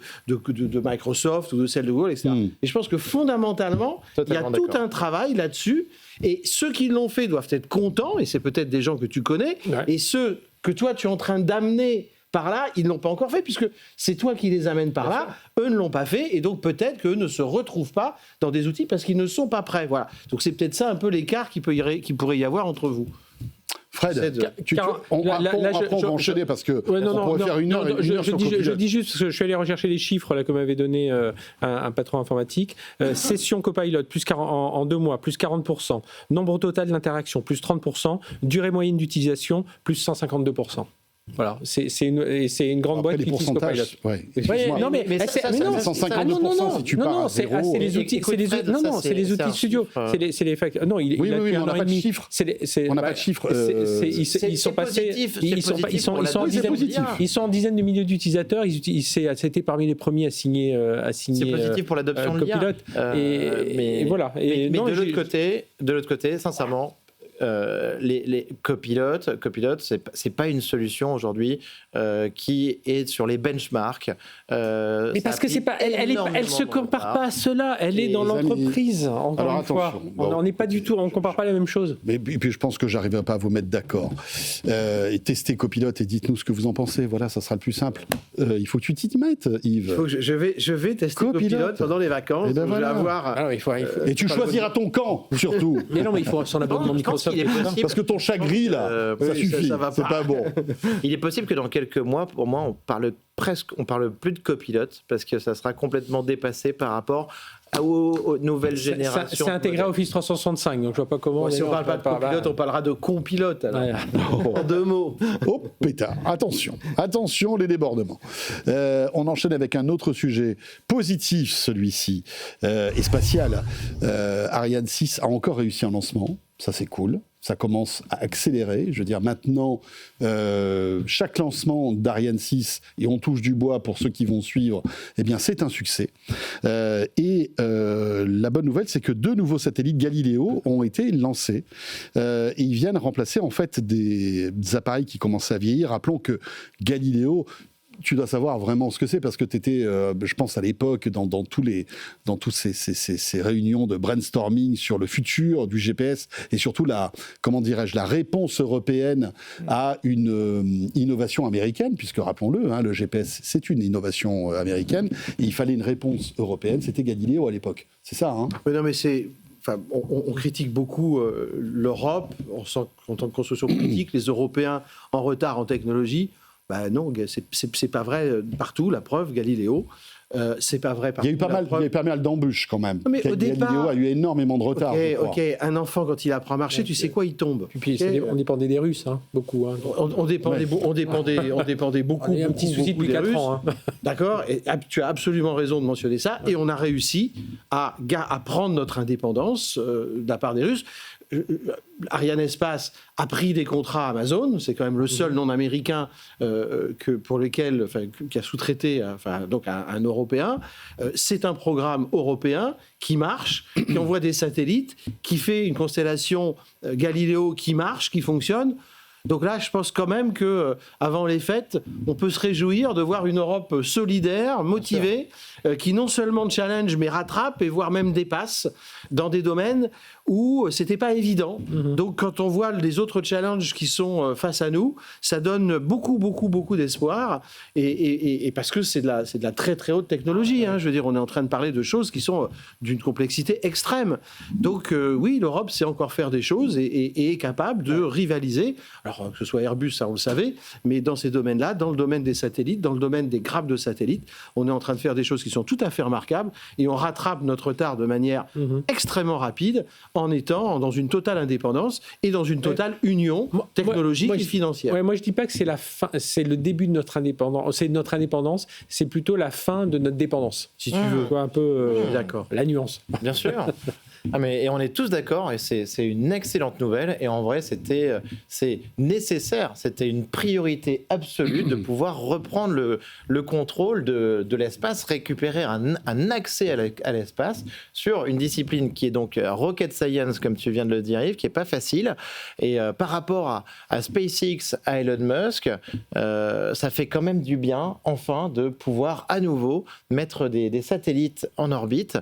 Microsoft ou de celle de Google, etc. Et je pense que fondamentalement, il y a tout un travail là-dessus, et ceux qui l'ont fait doivent être contents, et c'est peut-être des gens que tu connais, et ceux que toi tu es en train d'amener par là, ils ne l'ont pas encore fait, puisque c'est toi qui les amènes par là, eux ne l'ont pas fait, et donc peut-être qu'eux ne se retrouvent pas dans des outils parce qu'ils ne sont pas prêts. Voilà. Donc c'est peut-être ça un peu l'écart qui pourrait y avoir entre vous. Fred, on va enchaîner parce que on pourrait faire une heure sur Copilot. Je dis juste, parce que je suis allé rechercher les chiffres là, que m'avait donné un patron informatique. Session Copilot, en 2 mois, plus 40%. Nombre total d'interactions, plus 30%. Durée moyenne d'utilisation, plus 152%. Voilà, c'est une grande boîte qui utilise Copilot. Non, mais c'est 152% si tu pars à zéro. C'est les outils, c'est les outils studio. C'est les facts. Non, oui, on n'a pas de chiffres. On n'a pas de chiffres. Ils sont passés. Ils sont en dizaines de milliers d'utilisateurs. C'était parmi les premiers à signer. C'est positif pour l'adoption de l'IA. Et voilà. Mais de l'autre côté, sincèrement. Les copilotes, c'est pas une solution aujourd'hui qui est sur les benchmarks. Mais parce que c'est pas, elle se compare pas à cela. Elle est dans l'entreprise. Encore une fois, on n'est pas du tout, on compare pas la même chose. Mais puis je pense que j'arriverai pas à vous mettre d'accord. Et testez Copilot et dites-nous ce que vous en pensez. Voilà, ça sera le plus simple. Il faut que tu t'y mettes, Yves. Je vais tester Copilot pendant les vacances. Et ben voilà. Et tu choisiras ton camp surtout. Mais non, mais il faut son abonnement Microsoft. Parce que ton chat gris là, ça suffit. C'est pas bon. Il est possible que dans quelques mois, pour moi, on parle plus de Copilot parce que ça sera complètement dépassé par rapport aux nouvelles générations. C'est intégré à Office 365, donc je vois pas comment. Si on parle pas de copilote, on parlera de compilote. Alors. Oh. En 2 mots. Oh, pétard. Attention les débordements. On enchaîne avec un autre sujet positif, celui-ci, et spatial. Ariane 6 a encore réussi un lancement, ça c'est cool. Ça commence à accélérer. Je veux dire, maintenant, chaque lancement d'Ariane 6, et on touche du bois pour ceux qui vont suivre, eh bien, c'est un succès. La bonne nouvelle, c'est que 2 nouveaux satellites Galileo ont été lancés. Et ils viennent remplacer, en fait, des appareils qui commençaient à vieillir. Rappelons que Galileo... Tu dois savoir vraiment ce que c'est parce que tu étais, je pense à l'époque, dans toutes ces réunions de brainstorming sur le futur du GPS et surtout la réponse européenne à une innovation américaine, puisque rappelons-le, hein, le GPS c'est une innovation américaine et il fallait une réponse européenne. C'était Galileo à l'époque. C'est ça, hein ? Mais non, mais c'est... Enfin, on critique beaucoup l'Europe, on sent qu'en tant que construction politique, les Européens en retard en technologie. Ben non, c'est pas vrai partout, la preuve, Galileo. C'est pas vrai partout. Il y a eu pas mal d'embûches quand même. Mais au Galileo départ, a eu énormément de retard. Ok, un enfant, quand il apprend à marcher, tu sais quoi, il tombe. Et puis on dépendait des Russes, hein, beaucoup. Hein. On dépendait beaucoup. Il y a un petit souci depuis 4 ans. Hein. D'accord, et tu as absolument raison de mentionner ça. Et on a réussi à prendre notre indépendance de la part des Russes. Ariane Espace a pris des contrats Amazon, c'est quand même le seul non américain qui a sous-traité donc un Européen. C'est un programme européen qui marche, qui envoie des satellites, qui fait une constellation Galileo qui marche, qui fonctionne. Donc là, je pense quand même que avant les fêtes, on peut se réjouir de voir une Europe solidaire, motivée, qui non seulement challenge, mais rattrape et voire même dépasse dans des domaines où c'était pas évident. Donc quand on voit les autres challenges qui sont face à nous, ça donne beaucoup d'espoir. Et parce que c'est de la très très haute technologie. Hein. Je veux dire, on est en train de parler de choses qui sont d'une complexité extrême. Donc oui, l'Europe sait encore faire des choses et est capable de rivaliser. Alors que ce soit Airbus, ça on le savait, mais dans ces domaines-là, dans le domaine des satellites, dans le domaine des grappes de satellites, on est en train de faire des choses qui sont tout à fait remarquables et on rattrape notre retard de manière extrêmement rapide en étant dans une totale indépendance et dans une totale union technologique et financière. Moi, je dis pas que c'est la fin, c'est le début de notre indépendance. C'est notre indépendance, c'est plutôt la fin de notre dépendance. Si tu veux, un peu d'accord. La nuance. Bien sûr. Et on est tous d'accord, et c'est une excellente nouvelle. Et en vrai, c'est nécessaire, c'était une priorité absolue de pouvoir reprendre le contrôle de l'espace, récupérer un accès à l'espace sur une discipline qui est donc rocket science, comme tu viens de le dire, Yves, qui est pas facile. Et par rapport à SpaceX, à Elon Musk, ça fait quand même du bien, enfin, de pouvoir à nouveau mettre des satellites en orbite.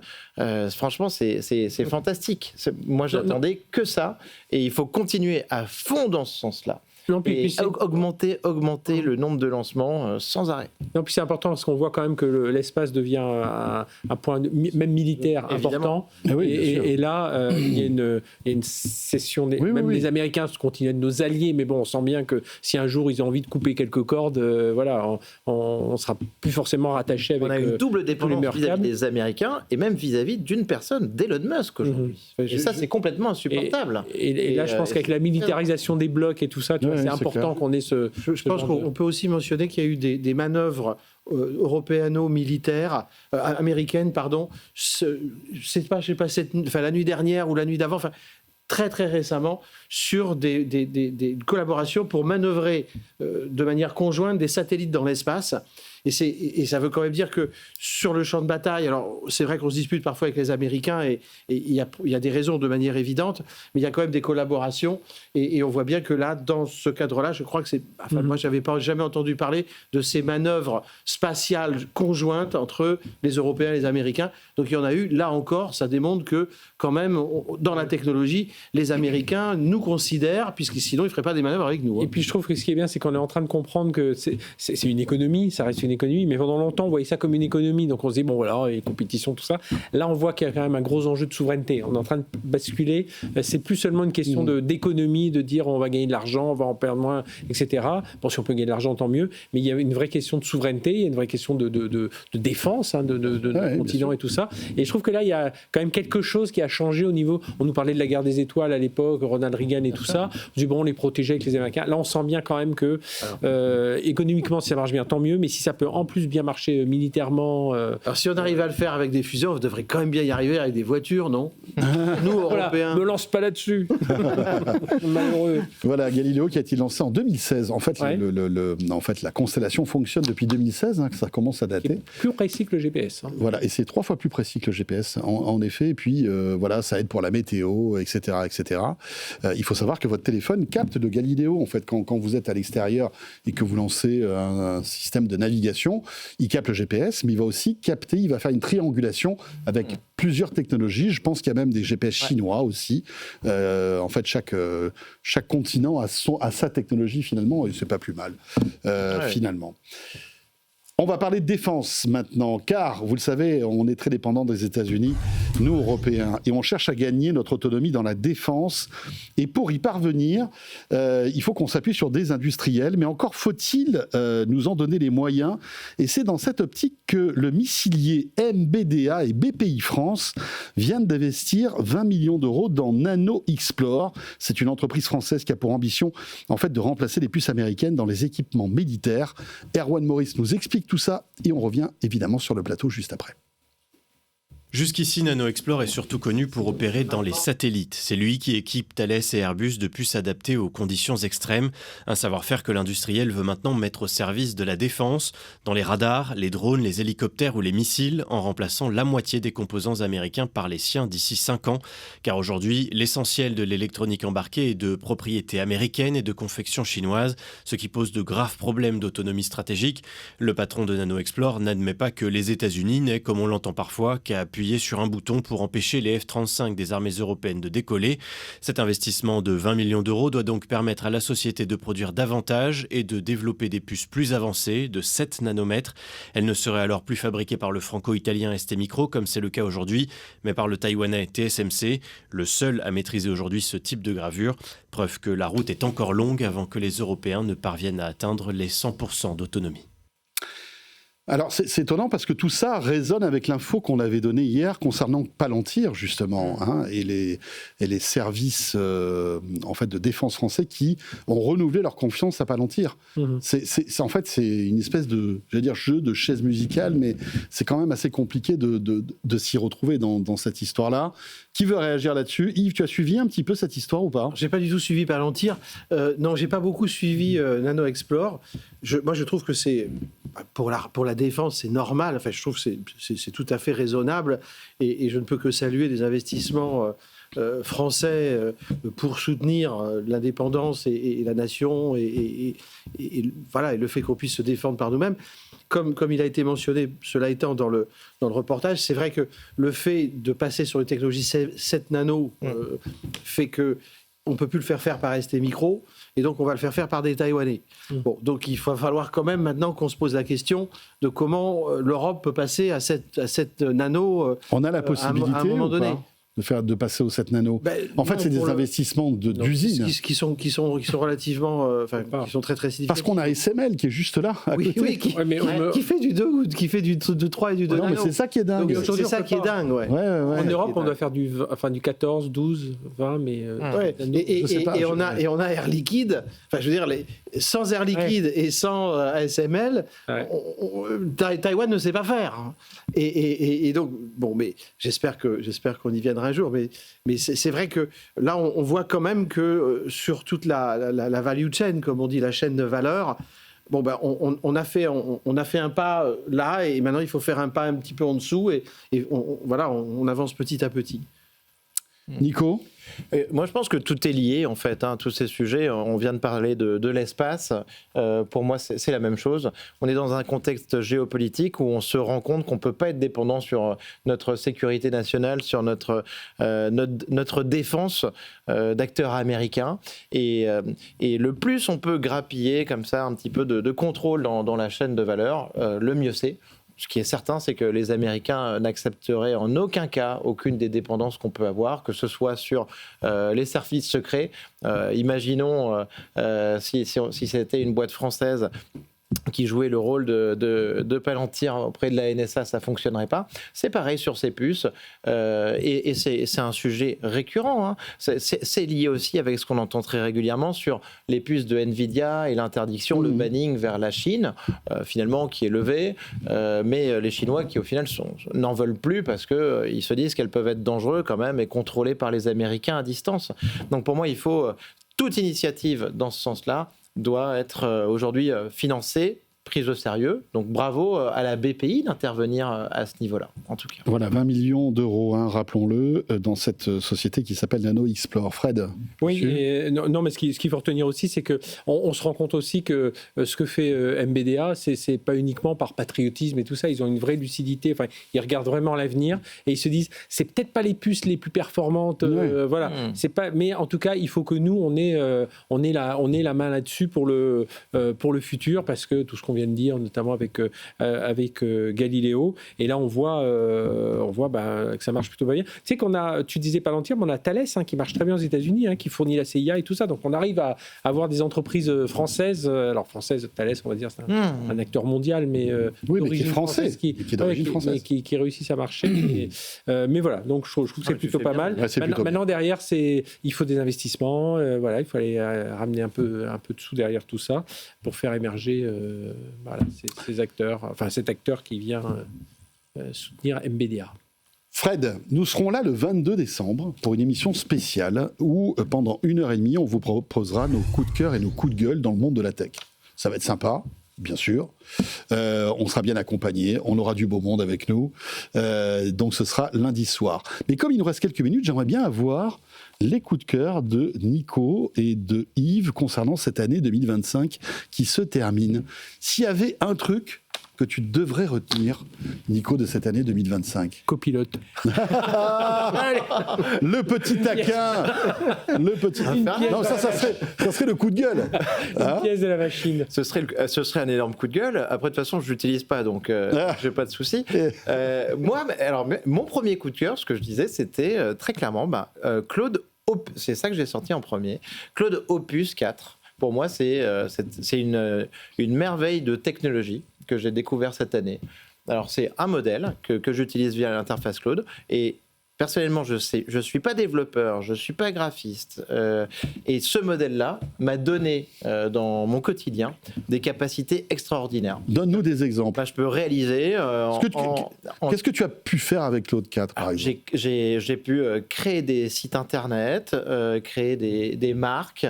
Franchement, c'est fantastique. Moi, j'attendais que ça. Et il faut continuer à fond dans ce sens-là. Non, puis augmenter le nombre de lancements sans arrêt. Non, puis c'est important parce qu'on voit quand même que l'espace devient un point même militaire important. Et là, il y a une cession. Les Américains continuent à être nos alliés, mais bon, on sent bien que si un jour ils ont envie de couper quelques cordes, on sera plus forcément rattaché avec. On a une double dépendance vis-à-vis des Américains et même vis-à-vis d'une personne, d'Elon Musk aujourd'hui. Et ça, c'est complètement insupportable. Et là, je pense qu'avec la militarisation des blocs et tout ça, c'est important qu'on ait ce. Je pense qu'on peut aussi mentionner qu'il y a eu des manœuvres européano-militaires, américaines, pardon. C'est pas, je sais pas, la nuit dernière ou la nuit d'avant. Très très récemment sur des collaborations pour manœuvrer de manière conjointe des satellites dans l'espace. Et ça veut quand même dire que sur le champ de bataille, alors c'est vrai qu'on se dispute parfois avec les Américains et il y a des raisons de manière évidente, mais il y a quand même des collaborations et on voit bien que là, dans ce cadre-là, je crois que c'est... Moi, je n'avais jamais entendu parler de ces manœuvres spatiales conjointes entre les Européens et les Américains. Donc il y en a eu, là encore, ça démontre que quand même, dans la technologie, les Américains nous considèrent, puisque sinon ils ne feraient pas des manœuvres avec nous. Et puis je trouve que ce qui est bien, c'est qu'on est en train de comprendre que c'est une économie, ça reste une une économie, mais pendant longtemps, on voyait ça comme une économie. Donc on se dit, bon voilà, les compétitions, tout ça. Là, on voit qu'il y a quand même un gros enjeu de souveraineté. On est en train de basculer. C'est plus seulement une question d'économie, de dire on va gagner de l'argent, on va en perdre moins, etc. Bon, si on peut gagner de l'argent, tant mieux. Mais il y a une vraie question de souveraineté, il y a une vraie question de défense de notre continent et tout ça. Et je trouve que là, il y a quand même quelque chose qui a changé au niveau. On nous parlait de la guerre des étoiles à l'époque, Ronald Reagan et tout ça. On dit bon, on les protégeait avec les Américains. Là, on sent bien quand même que économiquement, si ça marche bien, tant mieux. Mais si ça peut en plus bien marcher militairement. Alors, si on arrive à le faire avec des fusées, on devrait quand même bien y arriver avec des voitures, non? Nous, Européens. Ne lance pas là-dessus. Malheureux. Voilà, Galileo qui a été lancé en 2016. En fait, la constellation fonctionne depuis 2016, que ça commence à dater. Plus précis que le GPS. Voilà, et c'est 3 fois plus précis que le GPS, en effet. Et puis, ça aide pour la météo, etc., etc. Il faut savoir que votre téléphone capte de Galileo. En fait, quand vous êtes à l'extérieur et que vous lancez un système de navigation, il capte le GPS, mais il va aussi capter, il va faire une triangulation avec plusieurs technologies. Je pense qu'il y a même des GPS chinois aussi. En fait, chaque continent a sa technologie finalement, et c'est pas plus mal, finalement. On va parler de défense maintenant, car, vous le savez, on est très dépendant des États-Unis, nous, Européens, et on cherche à gagner notre autonomie dans la défense. Et pour y parvenir, il faut qu'on s'appuie sur des industriels, mais encore faut-il nous en donner les moyens. Et c'est dans cette optique que le missilier MBDA et BPI France viennent d'investir 20 millions d'euros dans NanoXplore. C'est une entreprise française qui a pour ambition, en fait, de remplacer les puces américaines dans les équipements militaires. Erwan Maurice nous explique tout ça et on revient évidemment sur le plateau juste après. Jusqu'ici, NanoXplore est surtout connu pour opérer dans les satellites. C'est lui qui équipe Thales et Airbus de puces adaptées aux conditions extrêmes. Un savoir-faire que l'industriel veut maintenant mettre au service de la défense, dans les radars, les drones, les hélicoptères ou les missiles, en remplaçant la moitié des composants américains par les siens d'ici 5 ans. Car aujourd'hui, l'essentiel de l'électronique embarquée est de propriété américaine et de confection chinoise, ce qui pose de graves problèmes d'autonomie stratégique. Le patron de NanoXplore n'admet pas que les États-Unis n'aient, comme on l'entend parfois, qu'à appuyer sur un bouton pour empêcher les F-35 des armées européennes de décoller. Cet investissement de 20 millions d'euros doit donc permettre à la société de produire davantage et de développer des puces plus avancées, de 7 nanomètres. Elles ne seraient alors plus fabriquées par le franco-italien STMicro, comme c'est le cas aujourd'hui, mais par le taïwanais TSMC, le seul à maîtriser aujourd'hui ce type de gravure. Preuve que la route est encore longue avant que les Européens ne parviennent à atteindre les 100% d'autonomie. Alors, c'est étonnant parce que tout ça résonne avec l'info qu'on avait donnée hier concernant Palantir, justement, et les services en fait, de défense français qui ont renouvelé leur confiance à Palantir. En fait, c'est une espèce de, jeu de chaise musicale, mais c'est quand même assez compliqué de s'y retrouver dans cette histoire-là. Qui veut réagir là-dessus? Yves, tu as suivi un petit peu cette histoire ou pas? J'ai pas du tout suivi Palantir. Non, j'ai pas beaucoup suivi NanoXplore. Moi, je trouve que c'est pour la défense, c'est normal. Enfin, je trouve que c'est tout à fait raisonnable, et je ne peux que saluer des investissements français pour soutenir l'indépendance et la nation et le fait qu'on puisse se défendre par nous-mêmes. Comme il a été mentionné, cela étant dans le reportage, c'est vrai que le fait de passer sur une technologie 7 nano fait que on ne peut plus le faire par STMicro, et donc on va le faire par des Taïwanais. Bon, donc il va falloir quand même maintenant qu'on se pose la question de comment l'Europe peut passer à cette nano on a la possibilité à un moment donné. De passer au 7 nano. En fait, c'est des investissements d'usines. Qui sont relativement... qui sont très, très significatifs. Parce qu'on a SML qui est juste là, à côté. Oui, qui fait du 2 ou qui fait du 3 et du 2 nano. Mais c'est ça qui est dingue. C'est ça qui est dingue, ouais. En Europe, on doit faire du 14, 12, 20, mais... Et on a Air Liquide. Enfin, je veux dire, sans Air Liquide et sans ASML, Taïwan ne sait pas faire. Et donc, bon, mais j'espère qu'on y viendra un jour. Mais c'est vrai que là, on voit quand même que sur toute la value chain, comme on dit, la chaîne de valeur, bon, ben, on a fait un pas là, et maintenant il faut faire un pas un petit peu en dessous, et on avance petit à petit. Nico ? Et moi, je pense que tout est lié, en fait, tous ces sujets. On vient de parler de l'espace. Pour moi, c'est la même chose. On est dans un contexte géopolitique où on se rend compte qu'on ne peut pas être dépendant sur notre sécurité nationale, sur notre défense d'acteurs américains. Et le plus on peut grappiller comme ça un petit peu de contrôle dans la chaîne de valeur, le mieux c'est. Ce qui est certain, c'est que les Américains n'accepteraient en aucun cas aucune des dépendances qu'on peut avoir, que ce soit sur les services secrets. Imaginons si c'était une boîte française qui jouait le rôle de Palantir auprès de la NSA, ça ne fonctionnerait pas. C'est pareil sur ces puces, et c'est un sujet récurrent. C'est lié aussi avec ce qu'on entend très régulièrement sur les puces de Nvidia et l'interdiction, le banning vers la Chine, finalement, qui est levé, mais les Chinois qui, au final, n'en veulent plus parce qu'ils se disent qu'elles peuvent être dangereuses quand même et contrôlées par les Américains à distance. Donc pour moi, il faut toute initiative dans ce sens-là doit être aujourd'hui financée, prise au sérieux. Donc bravo à la BPI d'intervenir à ce niveau-là, en tout cas. Voilà, 20 millions d'euros, rappelons-le, dans cette société qui s'appelle NanoXplore. Fred ? Oui, non, mais ce qu'il faut retenir aussi, c'est qu'on se rend compte aussi que ce que fait MBDA, c'est pas uniquement par patriotisme et tout ça, ils ont une vraie lucidité, enfin, ils regardent vraiment l'avenir et ils se disent, c'est peut-être pas les puces les plus performantes, voilà, c'est pas, mais en tout cas, il faut que nous, on ait la main là-dessus pour le futur, parce que tout ce qu'on vient de dire, notamment avec Galileo, et là on voit que ça marche plutôt bien. Tu sais tu disais Palantir, mais on a Thales qui marche très bien aux États-Unis, qui fournit la CIA et tout ça, donc on arrive à avoir des entreprises françaises, alors françaises, Thales on va dire c'est un acteur mondial, mais oui, mais qui est français, qui est d'origine française, qui réussissent à marcher, mais voilà, donc je trouve que c'est plutôt pas mal. Maintenant derrière, il faut des investissements, il faut aller ramener un peu de sous derrière tout ça pour faire émerger ces acteurs, enfin cet acteur qui vient soutenir MBDA. Fred, nous serons là le 22 décembre pour une émission spéciale où pendant 1h30 on vous proposera nos coups de cœur et nos coups de gueule dans le monde de la tech. Ça va être sympa, bien sûr. On sera bien accompagnés, on aura du beau monde avec nous. Donc ce sera lundi soir. Mais comme il nous reste quelques minutes, j'aimerais bien avoir les coups de cœur de Nico et de Yves concernant cette année 2025 qui se termine. S'il y avait un truc que tu devrais retenir, Nico, de cette année 2025. Copilote. Le petit taquin. Le petit. Non, ça serait le coup de gueule. Une pièce de la machine. Ce serait un énorme coup de gueule. Après, de toute façon, je l'utilise pas, donc j'ai pas de souci. Moi, alors, mon premier coup de cœur, ce que je disais, c'était très clairement Claude. C'est ça que j'ai sorti en premier. Claude Opus 4. Pour moi, c'est une merveille de technologie que j'ai découvert cette année. Alors, c'est un modèle que j'utilise via l'interface Claude. Et personnellement, je suis pas développeur, je suis pas graphiste. Et ce modèle-là m'a donné dans mon quotidien des capacités extraordinaires. Donne-nous des exemples. Je peux réaliser. Qu'est-ce que tu as pu faire avec Claude 4, par exemple ? J'ai pu créer des sites internet, créer des marques,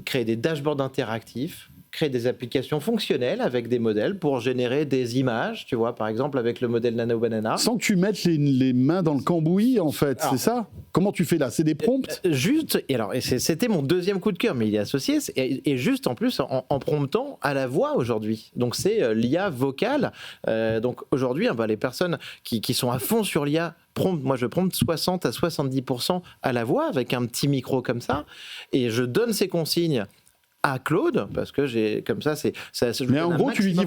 créer des dashboards interactifs, créer des applications fonctionnelles avec des modèles pour générer des images, tu vois, par exemple avec le modèle Nano Banana. Sans que tu mettes les mains dans le cambouis, en fait, c'est ça ? Comment tu fais là ? C'est des prompts ? Juste, c'était mon deuxième coup de cœur, mais il est associé, et juste en plus en promptant à la voix aujourd'hui. Donc c'est l'IA vocale. Donc aujourd'hui, les personnes qui sont à fond sur l'IA, moi je prompte 60 à 70% à la voix avec un petit micro comme ça, et je donne ces consignes à Claude, parce que j'ai comme ça, mais en gros, tu lui dis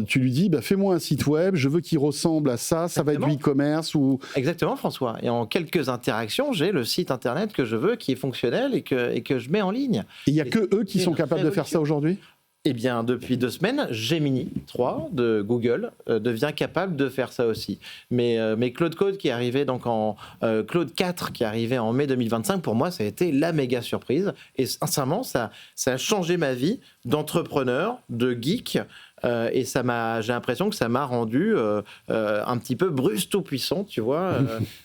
tu lui dis, fais-moi un site web, je veux qu'il ressemble à ça, ça va être du e-commerce ou. Exactement, François. Et en quelques interactions, j'ai le site internet que je veux, qui est fonctionnel et que je mets en ligne. Et il n'y a que eux qui sont capables de faire ça aujourd'hui ? Eh bien, depuis 2 semaines, Gemini 3 de Google devient capable de faire ça aussi. Mais Claude Code qui est arrivé Claude 4 qui est arrivé en mai 2025, pour moi, ça a été la méga surprise. Et sincèrement, ça a changé ma vie d'entrepreneur, de geek. Et j'ai l'impression que ça m'a rendu un petit peu Bruce tout-puissant, tu vois,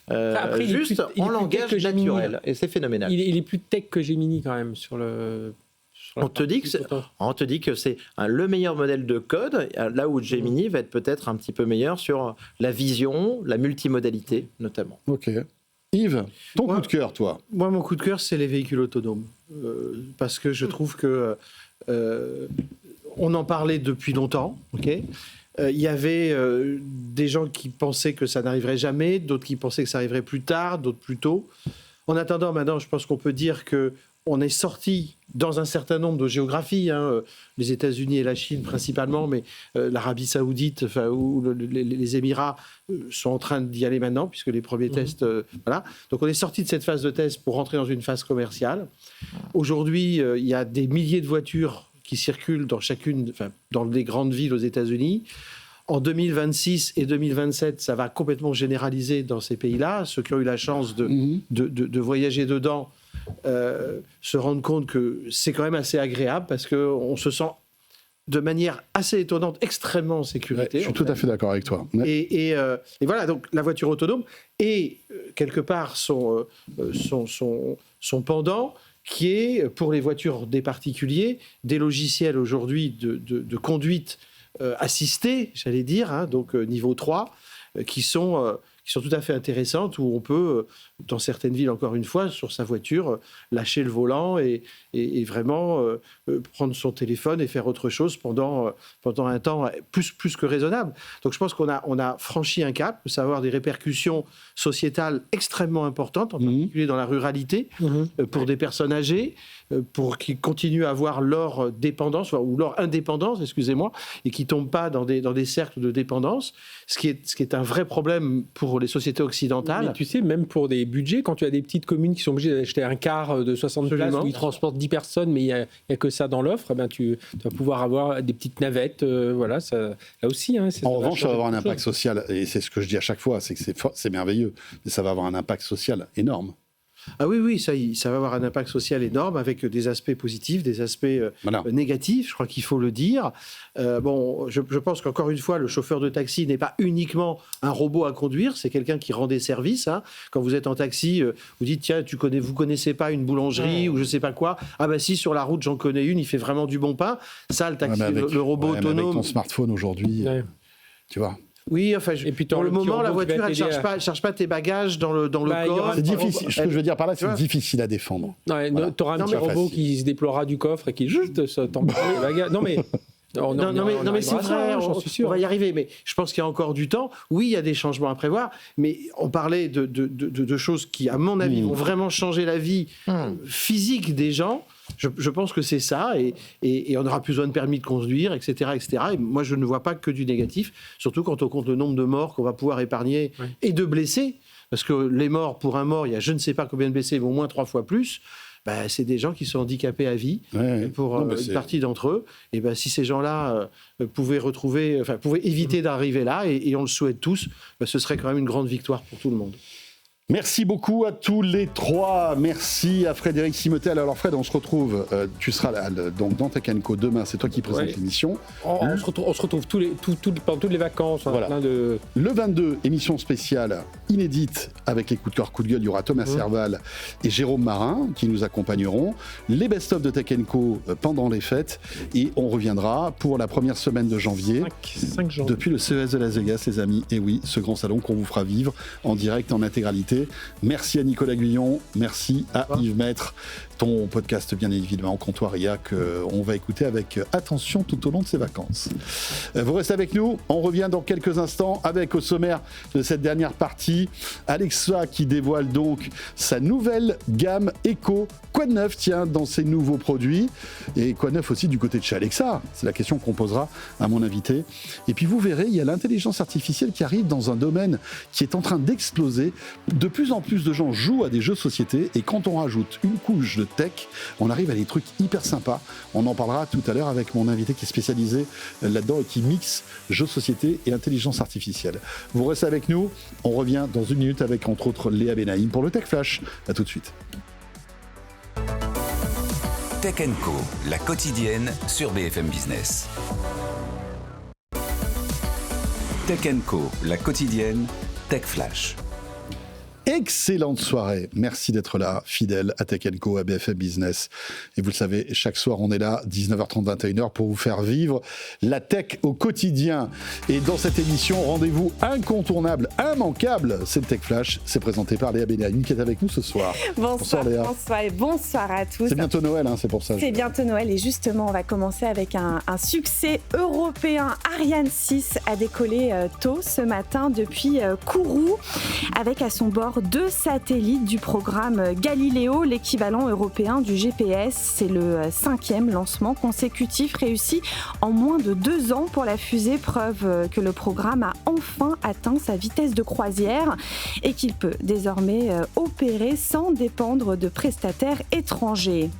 Après, juste en langage naturel. Et c'est phénoménal. Il est plus tech que Gemini quand même sur On te dit que c'est le meilleur modèle de code, là où Gemini va être peut-être un petit peu meilleur sur la vision, la multimodalité notamment. Ok. Yves, ton coup de cœur, toi? Moi, mon coup de cœur, c'est les véhicules autonomes. Parce que je trouve que on en parlait depuis longtemps. Il y avait des gens qui pensaient que ça n'arriverait jamais, d'autres qui pensaient que ça arriverait plus tard, d'autres plus tôt. En attendant, maintenant, je pense qu'on peut dire qu'on est sorti dans un certain nombre de géographies, les États-Unis et la Chine principalement, mais l'Arabie Saoudite ou les Émirats sont en train d'y aller maintenant, puisque les premiers tests... voilà. Donc on est sorti de cette phase de test pour rentrer dans une phase commerciale. Aujourd'hui, il y a des milliers de voitures qui circulent dans les grandes villes aux États-Unis. En 2026 et 2027, ça va complètement généraliser dans ces pays-là. Ceux qui ont eu la chance de voyager dedans se rendent compte que c'est quand même assez agréable parce qu'on se sent de manière assez étonnante extrêmement en sécurité. Je suis tout à fait d'accord avec toi. Et voilà, donc la voiture autonome est quelque part son pendant, qui est pour les voitures des particuliers des logiciels aujourd'hui de conduite assistée, j'allais dire, donc niveau 3, qui sont tout à fait intéressantes, où on peut, dans certaines villes, encore une fois, sur sa voiture, lâcher le volant et vraiment prendre son téléphone et faire autre chose pendant un temps plus que raisonnable. Donc je pense qu'on a franchi un cap, ça va avoir des répercussions sociétales extrêmement importantes, en particulier dans la ruralité, pour des personnes âgées, pour qui continuent à avoir leur dépendance, ou leur indépendance, excusez-moi, et qui ne tombent pas dans des cercles de dépendance, ce qui est un vrai problème pour les sociétés occidentales. Mais tu sais, même pour des budgets, quand tu as des petites communes qui sont obligées d'acheter un car de 60 places où ils transportent 10 personnes, mais il n'y a que ça dans l'offre, tu vas pouvoir avoir des petites navettes. Voilà, ça, là aussi. En revanche, ça va avoir un impact social, et c'est ce que je dis à chaque fois, c'est que c'est merveilleux, mais ça va avoir un impact social énorme. Ah oui, ça va avoir un impact social énorme avec des aspects positifs, des aspects négatifs, je crois qu'il faut le dire. Je pense qu'encore une fois, le chauffeur de taxi n'est pas uniquement un robot à conduire, c'est quelqu'un qui rend des services. Quand vous êtes en taxi, vous dites, tiens, vous connaissez pas une boulangerie ou je sais pas quoi. Ah bah si, sur la route, j'en connais une, il fait vraiment du bon pain. Ça, le taxi, le robot autonome... Avec ton smartphone aujourd'hui, tu vois... Oui, enfin, et puis pour le moment, la voiture, elle ne charge pas tes bagages dans le coffre. C'est difficile. Ce que je veux dire par là, c'est difficile à défendre. Tu auras un petit robot qui se déploiera du coffre et qui t'embarque les bagages. Non, mais c'est vrai, j'en suis sûr. On va y arriver, mais je pense qu'il y a encore du temps. Oui, il y a des changements à prévoir, mais on parlait de choses qui, à mon avis, vont vraiment changer la vie physique des gens. Je pense que c'est ça, et on n'aura plus besoin de permis de conduire, etc., etc. Et moi, je ne vois pas que du négatif, surtout quand on compte le nombre de morts qu'on va pouvoir épargner et de blessés, parce que les morts, pour un mort, il y a je ne sais pas combien de blessés, mais au moins 3 fois plus. C'est des gens qui sont handicapés à vie, pour une partie d'entre eux. Et si ces gens-là pouvaient éviter d'arriver là, et on le souhaite tous, ce serait quand même une grande victoire pour tout le monde. Merci beaucoup à tous les trois. Merci à Frédéric Simotel. Alors Fred, on se retrouve, tu seras là, donc dans Tech & Co demain, c'est toi qui présente l'émission. On se retrouve pendant toutes les vacances. Voilà. Le 22, émission spéciale inédite avec les coups de cœur, coups de gueule. Il y aura Thomas Serval et Jérôme Marin qui nous accompagneront. Les best-of de Tech & Co pendant les fêtes. Et on reviendra pour la première semaine de janvier. 5 janvier. Depuis le CES de Las Vegas, les amis. Et oui, ce grand salon qu'on vous fera vivre en direct, en intégralité. Merci à Nicolas Guyon, merci à Yves Maître. Ton podcast, bien évidemment, Comptoiria, qu'on va écouter avec attention tout au long de ces vacances. Vous restez avec nous, on revient dans quelques instants avec au sommaire de cette dernière partie, Alexa qui dévoile donc sa nouvelle gamme Echo. Quoi de neuf, tiens, dans ces nouveaux produits? Et quoi de neuf aussi du côté de chez Alexa? C'est la question qu'on posera à mon invité. Et puis vous verrez, il y a l'intelligence artificielle qui arrive dans un domaine qui est en train d'exploser. De plus en plus de gens jouent à des jeux de société, et quand on rajoute une couche de tech, on arrive à des trucs hyper sympas. On en parlera tout à l'heure avec mon invité qui est spécialisé là-dedans et qui mixe jeux de société et intelligence artificielle. Vous restez avec nous, on revient dans une minute avec entre autres Léa Benaïm pour le Tech Flash. À tout de suite. Tech & Co, la quotidienne sur BFM Business. Tech & Co, la quotidienne, Tech Flash. excellente soirée. Merci d'être là, fidèle à Tech & Co, à BFM Business. Et vous le savez, chaque soir, on est là, 19h30, 21h, pour vous faire vivre la tech au quotidien. Et dans cette émission, rendez-vous incontournable, immanquable, c'est le Tech Flash. C'est présenté par Léa Benaïm qui est avec nous ce soir. Bonsoir Léa. François et bonsoir à tous. C'est bientôt Noël, hein, c'est pour ça. C'est bientôt Noël et justement, on va commencer avec un succès européen. Ariane 6 a décollé tôt ce matin depuis Kourou, avec à son bord 2 satellites du programme Galileo, l'équivalent européen du GPS. C'est le 5e lancement consécutif réussi en moins de 2 ans pour la fusée, preuve que le programme a enfin atteint sa vitesse de croisière et qu'il peut désormais opérer sans dépendre de prestataires étrangers.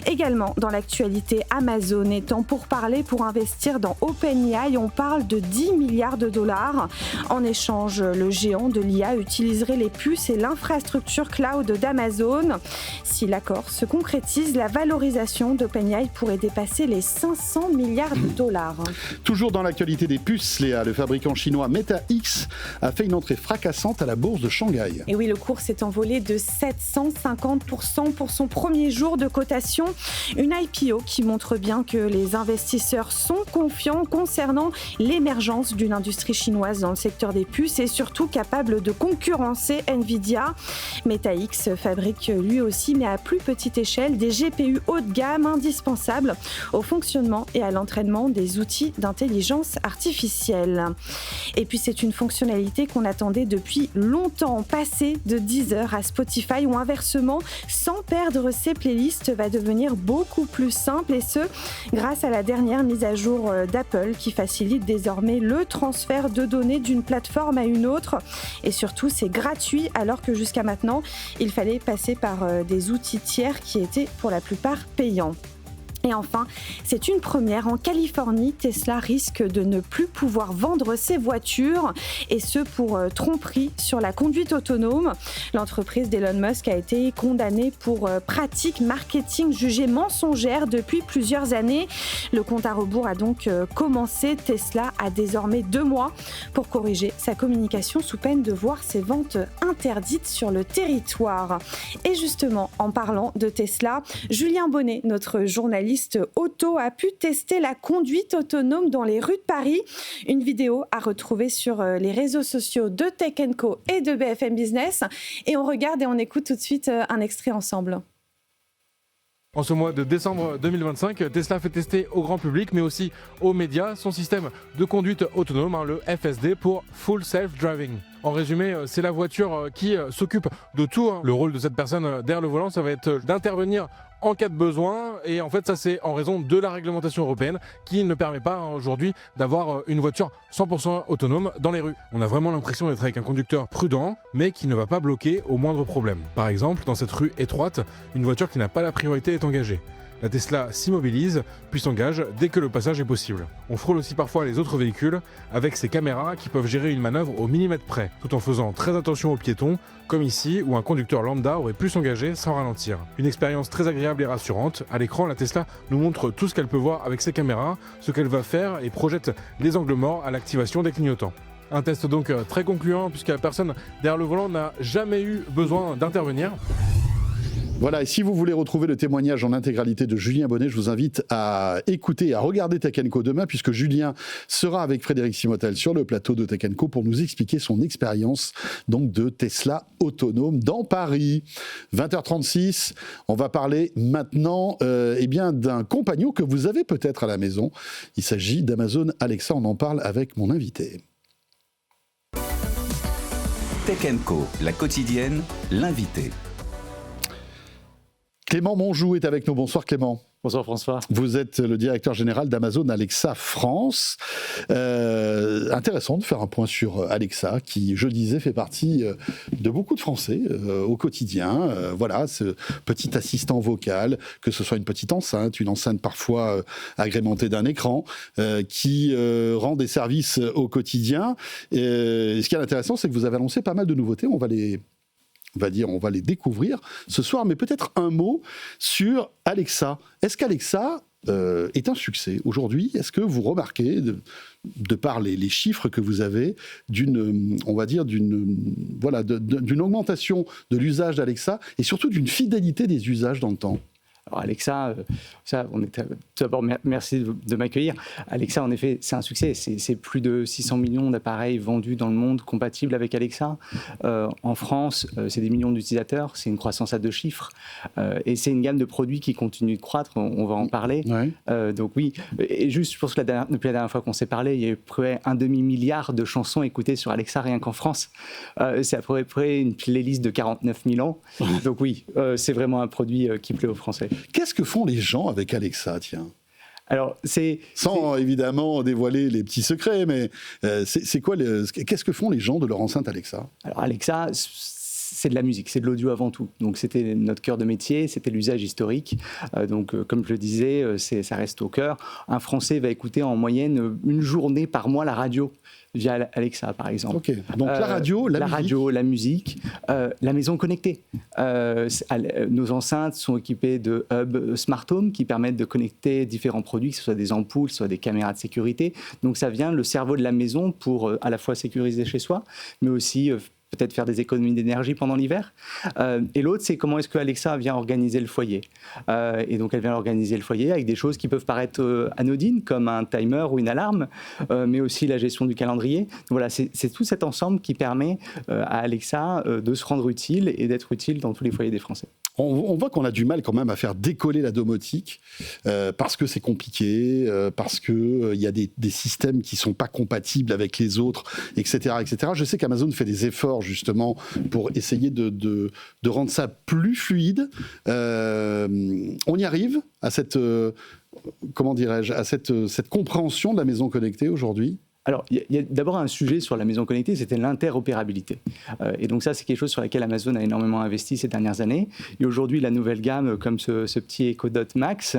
Également dans l'actualité, Amazon est en pourparlers pour investir dans OpenAI. On parle de 10 milliards de dollars. En échange, le géant de l'IA utiliserait les puces et l'infrastructure cloud d'Amazon. Si l'accord se concrétise, la valorisation d'OpenAI pourrait dépasser les 500 milliards de dollars. Toujours dans l'actualité des puces, Léa, le fabricant chinois MetaX a fait une entrée fracassante à la bourse de Shanghai. Et oui, le cours s'est envolé de 750% pour son premier jour de cotation. Une IPO qui montre bien que les investisseurs sont confiants concernant l'émergence d'une industrie chinoise dans le secteur des puces et surtout capable de concurrencer Nvidia. MetaX fabrique lui aussi, mais à plus petite échelle, des GPU haut de gamme indispensables au fonctionnement et à l'entraînement des outils d'intelligence artificielle. Et puis c'est une fonctionnalité qu'on attendait depuis longtemps. Passer de Deezer à Spotify ou inversement sans perdre ses playlists va devenir beaucoup plus simple, et ce grâce à la dernière mise à jour d'Apple qui facilite désormais le transfert de données d'une plateforme à une autre. Et surtout, c'est gratuit alors que jusqu'à maintenant, il fallait passer par des outils tiers qui étaient pour la plupart payants. Et enfin, c'est une première. En Californie, Tesla risque de ne plus pouvoir vendre ses voitures, et ce pour tromperie sur la conduite autonome. L'entreprise d'Elon Musk a été condamnée pour pratiques marketing jugées mensongères depuis plusieurs années. Le compte à rebours a donc commencé. Tesla a désormais 2 mois pour corriger sa communication sous peine de voir ses ventes interdites sur le territoire. Et justement, en parlant de Tesla, Julien Bonnet, notre journaliste auto, a pu tester la conduite autonome dans les rues de Paris. Une vidéo à retrouver sur les réseaux sociaux de Tech & Co et de BFM Business. Et on regarde et on écoute tout de suite un extrait ensemble. En ce mois de décembre 2025, Tesla fait tester au grand public, mais aussi aux médias, son système de conduite autonome, le FSD, pour Full Self Driving. En résumé, c'est la voiture qui s'occupe de tout. Le rôle de cette personne derrière le volant, ça va être d'intervenir en cas de besoin, et en fait ça c'est en raison de la réglementation européenne qui ne permet pas aujourd'hui d'avoir une voiture 100% autonome dans les rues. On a vraiment l'impression d'être avec un conducteur prudent, mais qui ne va pas bloquer au moindre problème. Par exemple, dans cette rue étroite, une voiture qui n'a pas la priorité est engagée. La Tesla s'immobilise, puis s'engage dès que le passage est possible. On frôle aussi parfois les autres véhicules avec ces caméras qui peuvent gérer une manœuvre au millimètre près, tout en faisant très attention aux piétons, comme ici où un conducteur lambda aurait pu s'engager sans ralentir. Une expérience très agréable et rassurante. À l'écran, la Tesla nous montre tout ce qu'elle peut voir avec ses caméras, ce qu'elle va faire, et projette les angles morts à l'activation des clignotants. Un test donc très concluant, puisque la personne derrière le volant n'a jamais eu besoin d'intervenir. Voilà, et si vous voulez retrouver le témoignage en intégralité de Julien Bonnet, je vous invite à écouter, à regarder Tech & Co demain, puisque Julien sera avec Frédéric Simotel sur le plateau de Tech & Co pour nous expliquer son expérience donc de Tesla autonome dans Paris. 20h36, on va parler maintenant d'un compagnon que vous avez peut-être à la maison. Il s'agit d'Amazon Alexa, on en parle avec mon invité. Tech & Co, la quotidienne, l'invité. Clément Monjou est avec nous. Bonsoir Clément. Bonsoir François. Vous êtes le directeur général d'Amazon Alexa France. Intéressant de faire un point sur Alexa, qui, je le disais, fait partie de beaucoup de Français au quotidien. Voilà, ce petit assistant vocal, que ce soit une petite enceinte, une enceinte parfois agrémentée d'un écran, qui rend des services au quotidien. Ce qui est intéressant, c'est que vous avez annoncé pas mal de nouveautés. On va les découvrir ce soir, mais peut-être un mot sur Alexa. Est-ce qu'Alexa est un succès aujourd'hui. Est-ce que vous remarquez, de par les chiffres que vous avez, d'une augmentation de l'usage d'Alexa et surtout d'une fidélité des usages dans le temps? Alors Alexa, tout d'abord merci de m'accueillir. Alexa, en effet, c'est un succès. C'est plus de 600 millions d'appareils vendus dans le monde compatibles avec Alexa. En France, c'est des millions d'utilisateurs. C'est une croissance à 2 chiffres. Et c'est une gamme de produits qui continue de croître. On va en parler. Ouais. Donc oui. Et juste, je pense que depuis la dernière fois qu'on s'est parlé, il y a eu près un demi-milliard de chansons écoutées sur Alexa rien qu'en France. C'est à peu près une playlist de 49 000 ans. Donc oui, c'est vraiment un produit qui plaît aux Français. Qu'est-ce que font les gens avec Alexa, tiens? Alors, sans évidemment dévoiler les petits secrets, mais qu'est-ce que font les gens de leur enceinte Alexa? Alors Alexa, c'est de la musique, c'est de l'audio avant tout. Donc c'était notre cœur de métier, c'était l'usage historique. Comme je le disais, ça reste au cœur. Un Français va écouter en moyenne une journée par mois la radio via Alexa, par exemple. Okay. Donc la radio, la musique, la maison connectée. Nos enceintes sont équipées de hubs Smart Home qui permettent de connecter différents produits, que ce soit des ampoules, que ce soit des caméras de sécurité. Donc ça vient le cerveau de la maison pour à la fois sécuriser chez soi, mais aussi peut-être faire des économies d'énergie pendant l'hiver. Et l'autre, c'est comment est-ce que Alexa vient organiser le foyer. Et donc, elle vient organiser le foyer avec des choses qui peuvent paraître anodines, comme un timer ou une alarme, mais aussi la gestion du calendrier. Donc, voilà, c'est tout cet ensemble qui permet à Alexa de se rendre utile et d'être utile dans tous les foyers des Français. On voit qu'on a du mal quand même à faire décoller la domotique parce que c'est compliqué, parce qu'il y a des systèmes qui ne sont pas compatibles avec les autres, etc., etc. Je sais qu'Amazon fait des efforts justement pour essayer de rendre ça plus fluide. On y arrive à cette compréhension de la maison connectée aujourd'hui? Alors, il y a d'abord un sujet sur la maison connectée, c'était l'interopérabilité. Et donc ça, c'est quelque chose sur lequel Amazon a énormément investi ces dernières années. Et aujourd'hui, la nouvelle gamme, comme ce petit Echo Dot Max,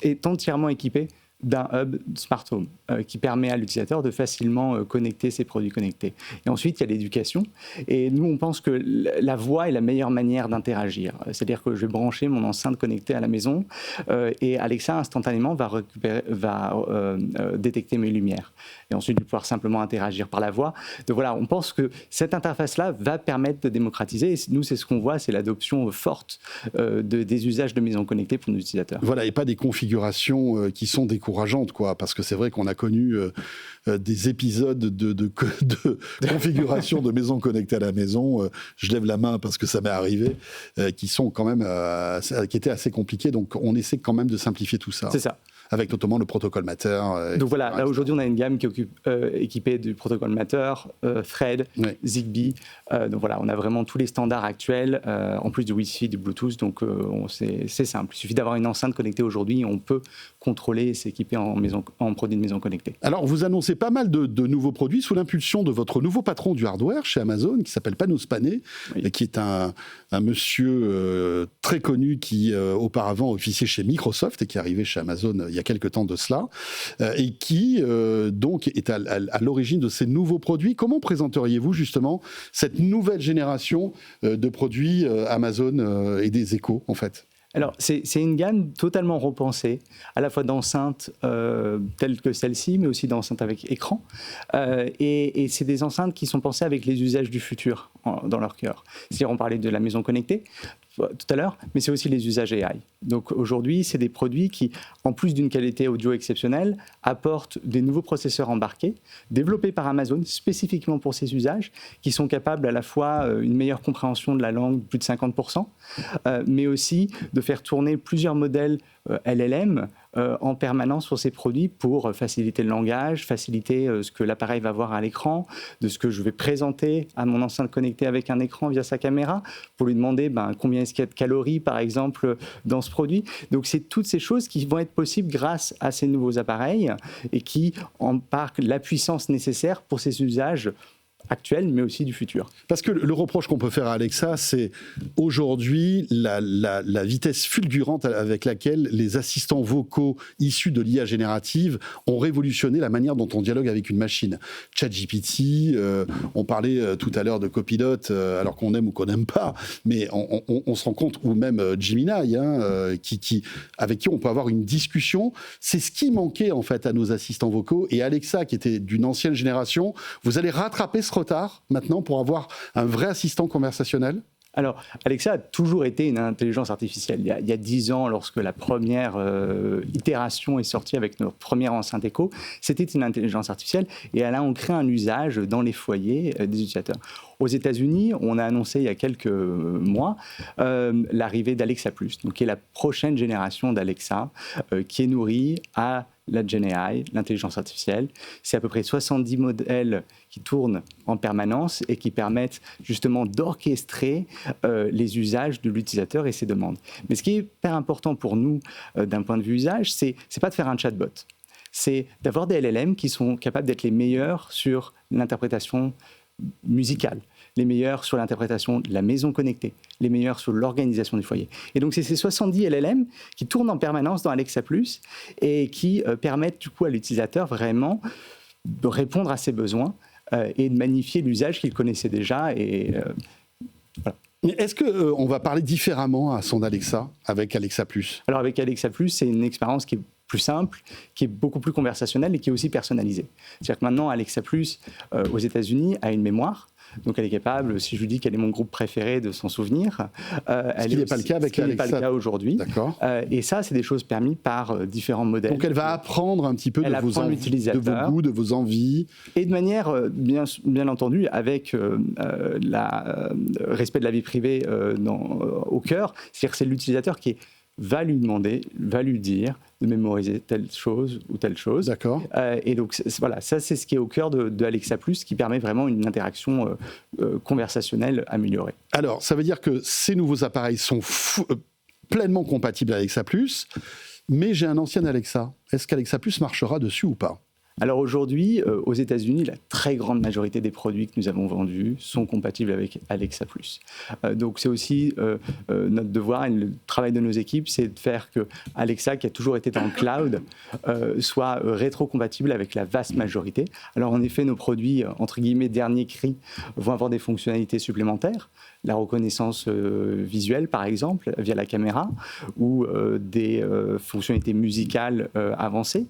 est entièrement équipée d'un hub Smart Home qui permet à l'utilisateur de facilement connecter ses produits connectés. Et ensuite, il y a l'éducation. Et nous, on pense que la voix est la meilleure manière d'interagir. C'est-à-dire que je vais brancher mon enceinte connectée à la maison et Alexa, instantanément, va détecter mes lumières. Et ensuite, je vais pouvoir simplement interagir par la voix. Donc voilà, on pense que cette interface-là va permettre de démocratiser. Et nous, c'est ce qu'on voit, c'est l'adoption forte des usages de maisons connectées pour nos utilisateurs. Voilà, et pas des configurations qui sont décourageantes, quoi, parce que c'est vrai qu'on a connu des épisodes de configuration de maisons connectées à la maison. Je lève la main parce que ça m'est arrivé, qui sont quand même, qui étaient assez compliqués. Donc, on essaie quand même de simplifier tout ça. C'est ça. Avec notamment le protocole Matter. Donc voilà, là aujourd'hui on a une gamme qui est équipée du protocole Matter, Thread, Zigbee. Donc voilà, on a vraiment tous les standards actuels, en plus du Wi-Fi, du Bluetooth. Donc c'est simple. Il suffit d'avoir une enceinte connectée aujourd'hui, on peut contrôler et s'équiper en produits de maison connectée. Alors vous annoncez pas mal de nouveaux produits sous l'impulsion de votre nouveau patron du hardware chez Amazon, qui s'appelle Panos Panay, et qui est un monsieur très connu qui auparavant officiait chez Microsoft et qui est arrivé chez Amazon il y a quelques temps de cela, et qui donc est à l'origine de ces nouveaux produits. Comment présenteriez-vous justement cette nouvelle génération de produits Amazon et des Echo en fait? Alors, c'est une gamme totalement repensée, à la fois d'enceintes telles que celle-ci, mais aussi d'enceintes avec écran. Et c'est des enceintes qui sont pensées avec les usages du futur dans leur cœur. C'est-à-dire, on parlait de la maison connectée tout à l'heure, mais c'est aussi les usages AI. Donc aujourd'hui, c'est des produits qui, en plus d'une qualité audio exceptionnelle, apportent des nouveaux processeurs embarqués, développés par Amazon spécifiquement pour ces usages, qui sont capables à la fois une meilleure compréhension de la langue, plus de 50%, mais aussi de faire tourner plusieurs modèles LLM en permanence sur ces produits pour faciliter le langage, faciliter ce que l'appareil va voir à l'écran, de ce que je vais présenter à mon enceinte connectée avec un écran via sa caméra, pour lui demander combien est-ce qu'il y a de calories, par exemple, dans ce produit. Donc, c'est toutes ces choses qui vont être possibles grâce à ces nouveaux appareils et qui embarquent la puissance nécessaire pour ces usages actuel, mais aussi du futur. Parce que le reproche qu'on peut faire à Alexa, c'est aujourd'hui la vitesse fulgurante avec laquelle les assistants vocaux issus de l'IA générative ont révolutionné la manière dont on dialogue avec une machine. ChatGPT, on parlait tout à l'heure de Copilot, alors qu'on aime ou qu'on n'aime pas, mais on se rend compte, ou même Gemini, avec qui on peut avoir une discussion. C'est ce qui manquait en fait à nos assistants vocaux. Et Alexa, qui était d'une ancienne génération, vous allez rattraper ce retard maintenant pour avoir un vrai assistant conversationnel? Alors, Alexa a toujours été une intelligence artificielle. Il y a 10 ans, lorsque la première itération est sortie avec notre première enceinte Echo, c'était une intelligence artificielle et elle a ancré un usage dans les foyers des utilisateurs. Aux États-Unis, on a annoncé il y a quelques mois l'arrivée d'Alexa+, donc qui est la prochaine génération d'Alexa, qui est nourrie à la GenAI, l'intelligence artificielle. C'est à peu près 70 modèles qui tournent en permanence et qui permettent justement d'orchestrer les usages de l'utilisateur et ses demandes. Mais ce qui est hyper important pour nous d'un point de vue usage, c'est pas de faire un chatbot. C'est d'avoir des LLM qui sont capables d'être les meilleurs sur l'interprétation musicale, les meilleurs sur l'interprétation de la maison connectée, les meilleurs sur l'organisation du foyer. Et donc, c'est ces 70 LLM qui tournent en permanence dans Alexa+, et qui permettent du coup à l'utilisateur vraiment de répondre à ses besoins et de magnifier l'usage qu'il connaissait déjà. Et voilà. Mais est-ce qu'on va parler différemment à son Alexa avec Alexa+? Alors, avec Alexa+, c'est une expérience qui est plus simple, qui est beaucoup plus conversationnelle et qui est aussi personnalisée. C'est-à-dire que maintenant, Alexa+, aux États-Unis, a une mémoire. Donc elle est capable, si je lui dis quel est mon groupe préféré, de s'en souvenir. Ce qui n'est pas le cas avec Alexa. Ce qui n'est pas le cas aujourd'hui. D'accord. Et ça, c'est des choses permises par différents modèles. Donc elle va apprendre un petit peu de vos goûts, de vos envies. Et de manière, bien entendu, avec le respect de la vie privée au cœur. C'est-à-dire que c'est l'utilisateur qui va lui demander, va lui dire de mémoriser telle chose ou telle chose. D'accord. Et donc, voilà, ça, c'est ce qui est au cœur de Alexa+, qui permet vraiment une interaction conversationnelle améliorée. Alors, ça veut dire que ces nouveaux appareils sont pleinement compatibles avec Alexa+, mais j'ai un ancien Alexa. Est-ce qu'Alexa+ marchera dessus ou pas ? Alors aujourd'hui, aux États-Unis, la très grande majorité des produits que nous avons vendus sont compatibles avec Alexa+. Donc c'est aussi notre devoir et le travail de nos équipes, c'est de faire que Alexa, qui a toujours été dans le cloud, soit rétro-compatible avec la vaste majorité. Alors en effet, nos produits, entre guillemets, dernier cri, vont avoir des fonctionnalités supplémentaires. La reconnaissance visuelle, par exemple, via la caméra, ou des fonctionnalités musicales avancées.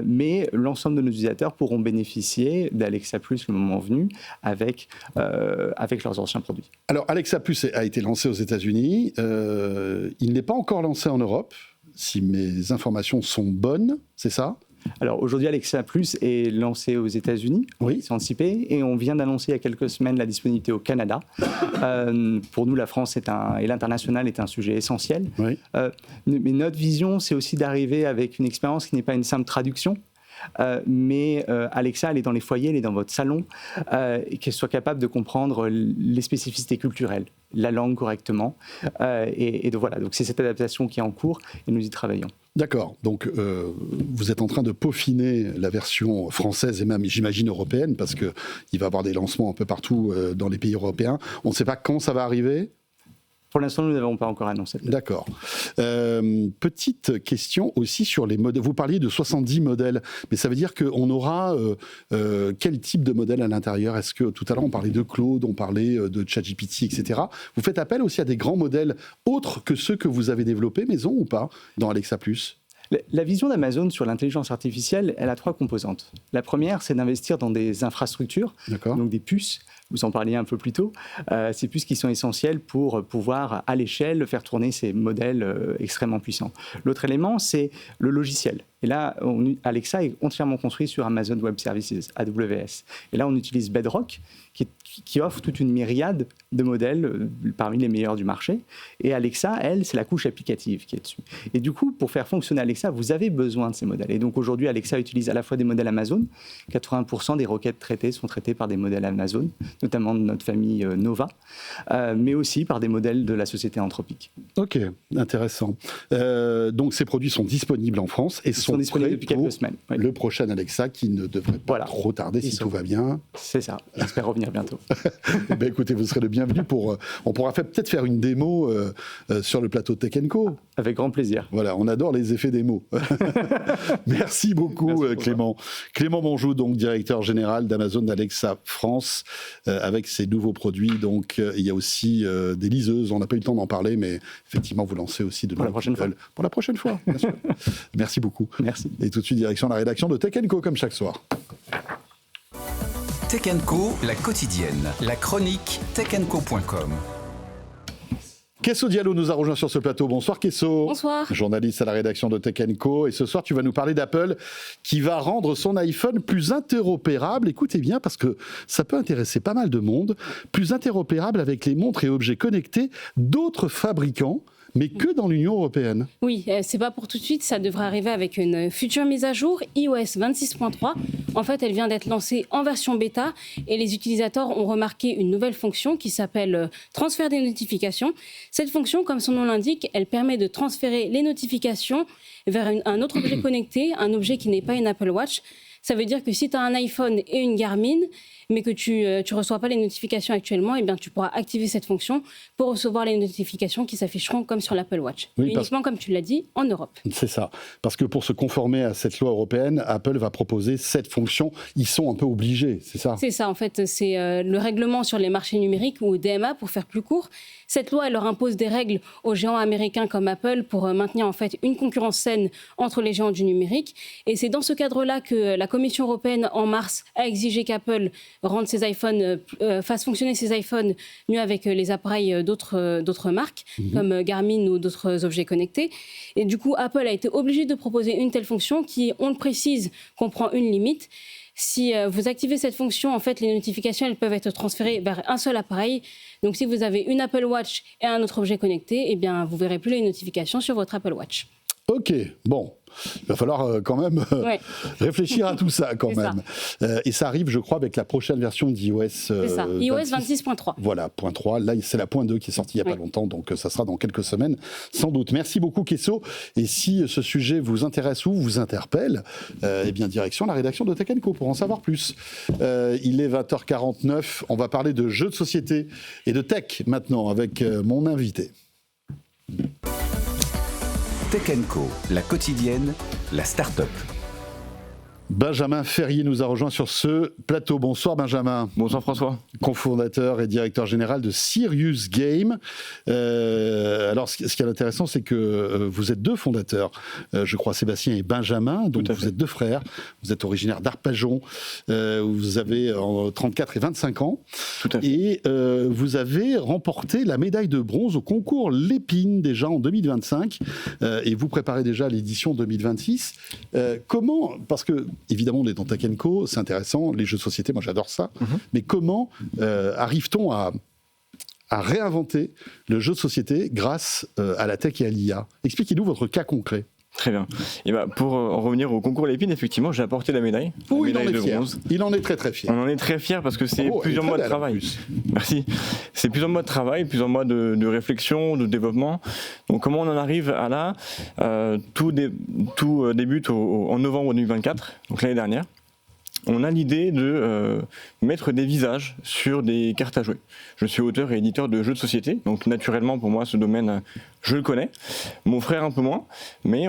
Mais l'ensemble de nos utilisateurs pourront bénéficier d'Alexa+, le moment venu, avec leurs anciens produits. Alors, Alexa+ a été lancé aux États-Unis. Il n'est pas encore lancé en Europe, si mes informations sont bonnes, c'est ça ? Alors aujourd'hui, Alexa+ est lancé aux États-Unis, oui. C'est anticipé, et on vient d'annoncer il y a quelques semaines la disponibilité au Canada. Pour nous, la France et l'international est un sujet essentiel. Oui. Mais notre vision, c'est aussi d'arriver avec une expérience qui n'est pas une simple traduction. Mais Alexa, elle est dans les foyers, elle est dans votre salon, et qu'elle soit capable de comprendre les spécificités culturelles, la langue correctement. Et donc voilà, donc c'est cette adaptation qui est en cours et nous y travaillons. D'accord, donc vous êtes en train de peaufiner la version française et même, j'imagine, européenne, parce qu'il va y avoir des lancements un peu partout dans les pays européens. On ne sait pas quand ça va arriver ? Pour l'instant, nous n'avons pas encore annoncé. D'accord. Petite question aussi sur les modèles. Vous parliez de 70 modèles, mais ça veut dire qu'on aura quel type de modèle à l'intérieur ? Est-ce que tout à l'heure on parlait de Claude, on parlait de ChatGPT, etc. Vous faites appel aussi à des grands modèles autres que ceux que vous avez développés maison ou pas dans Alexa+? La vision d'Amazon sur l'intelligence artificielle, elle a 3 composantes. La première, c'est d'investir dans des infrastructures, donc des puces. Vous en parliez un peu plus tôt. Ces puces qui sont essentielles pour pouvoir, à l'échelle, faire tourner ces modèles extrêmement puissants. L'autre élément, c'est le logiciel. Et là, Alexa est entièrement construit sur Amazon Web Services, AWS. Et là, on utilise Bedrock, qui offre toute une myriade de modèles parmi les meilleurs du marché. Et Alexa, elle, c'est la couche applicative qui est dessus. Et du coup, pour faire fonctionner Alexa, vous avez besoin de ces modèles. Et donc aujourd'hui, Alexa utilise à la fois des modèles Amazon. 80% des requêtes traitées sont traitées par des modèles Amazon. notamment de notre famille Nova, mais aussi par des modèles de la société Anthropic. Ok, intéressant. Donc ces produits sont disponibles en France et sont disponibles prêts depuis quelques semaines. Oui. Le prochain Alexa qui ne devrait pas trop tarder si tout va bien. C'est ça, j'espère revenir bientôt. Ben écoutez, vous serez le bienvenu on pourra peut-être faire une démo sur le plateau Tech & Co. Avec grand plaisir. Voilà, on adore les effets démo. Merci beaucoup Clément. Clément Monjou, donc directeur général d'Amazon Alexa France, avec ses nouveaux produits. Donc il y a aussi des liseuses, on n'a pas eu le temps d'en parler, mais effectivement vous lancez aussi de pour la prochaine fois. Pour la prochaine fois, bien sûr. Merci beaucoup. Merci. Et tout de suite direction la rédaction de Tech & Co comme chaque soir. Tech & Co, la quotidienne, la chronique techandco.com. Kesso Diallo nous a rejoint sur ce plateau. Bonsoir Kesso. Bonsoir. Journaliste à la rédaction de Tech & Co. Et ce soir, tu vas nous parler d'Apple qui va rendre son iPhone plus interopérable. Écoutez bien parce que ça peut intéresser pas mal de monde. Plus interopérable avec les montres et objets connectés d'autres fabricants, mais que dans l'Union européenne. Oui, c'est pas pour tout de suite, ça devrait arriver avec une future mise à jour, iOS 26.3. En fait, elle vient d'être lancée en version bêta et les utilisateurs ont remarqué une nouvelle fonction qui s'appelle transfert des notifications. Cette fonction, comme son nom l'indique, elle permet de transférer les notifications vers un autre objet connecté, un objet qui n'est pas une Apple Watch. Ça veut dire que si tu as un iPhone et une Garmin, mais que tu ne reçois pas les notifications actuellement, eh bien, tu pourras activer cette fonction pour recevoir les notifications qui s'afficheront comme sur l'Apple Watch. Oui, uniquement, comme tu l'as dit, en Europe. C'est ça. Parce que pour se conformer à cette loi européenne, Apple va proposer cette fonction. Ils sont un peu obligés, c'est ça ? C'est ça, en fait. C'est le règlement sur les marchés numériques, ou DMA, pour faire plus court. Cette loi, elle leur impose des règles aux géants américains comme Apple pour maintenir en fait une concurrence saine entre les géants du numérique. Et c'est dans ce cadre-là que la Commission européenne, en mars, a exigé qu'Apple rende ses iPhones, fasse fonctionner ses iPhones mieux avec les appareils d'autres marques, comme Garmin ou d'autres objets connectés. Et du coup, Apple a été obligé de proposer une telle fonction qui, on le précise, comprend une limite. Si vous activez cette fonction, en fait, les notifications, elles peuvent être transférées vers un seul appareil. Donc, si vous avez une Apple Watch et un autre objet connecté, eh bien, vous ne verrez plus les notifications sur votre Apple Watch. Ok, bon. Il va falloir quand même réfléchir à tout ça quand même. Et ça arrive, je crois, avec la prochaine version d'iOS. C'est ça, iOS 26.3. Voilà, point 3. Là, c'est la point 2 qui est sortie il n'y a pas longtemps, donc ça sera dans quelques semaines, sans doute. Merci beaucoup, Kesso. Et si ce sujet vous intéresse ou vous interpelle, eh bien, direction la rédaction de Tech & Co pour en savoir plus. Il est 20h49. On va parler de jeux de société et de tech maintenant avec mon invité. Tech & Co, la quotidienne, la start-up. Benjamin Ferrier nous a rejoint sur ce plateau. Bonsoir Benjamin. Bonsoir François. Cofondateur et directeur général de Serious Game. Alors ce qui est intéressant, c'est que vous êtes deux fondateurs, je crois Sébastien et Benjamin, donc vous êtes deux frères, vous êtes originaire d'Arpajon, vous avez 34 et 25 ans, tout à fait. Et vous avez remporté la médaille de bronze au concours Lépine déjà en 2025, et vous préparez déjà l'édition 2026. Comment, parce que évidemment, on est dans Tech & Co, c'est intéressant, les jeux de société, moi j'adore ça, mais comment arrive-t-on à réinventer le jeu de société grâce à la tech et à l'IA ? Expliquez-nous votre cas concret. Très bien. Et pour en revenir au concours Lépine, effectivement, j'ai apporté la médaille. Oui, la médaille de bronze. Il en est très très fier. On en est très fier parce que c'est plusieurs mois de travail. Merci. C'est plusieurs mois de travail, plusieurs mois de réflexion, de développement. Donc comment on en arrive à là ? Tout débute en novembre 2024, donc l'année dernière. On a l'idée de mettre des visages sur des cartes à jouer. Je suis auteur et éditeur de jeux de société, donc naturellement pour moi ce domaine, je le connais. Mon frère un peu moins, mais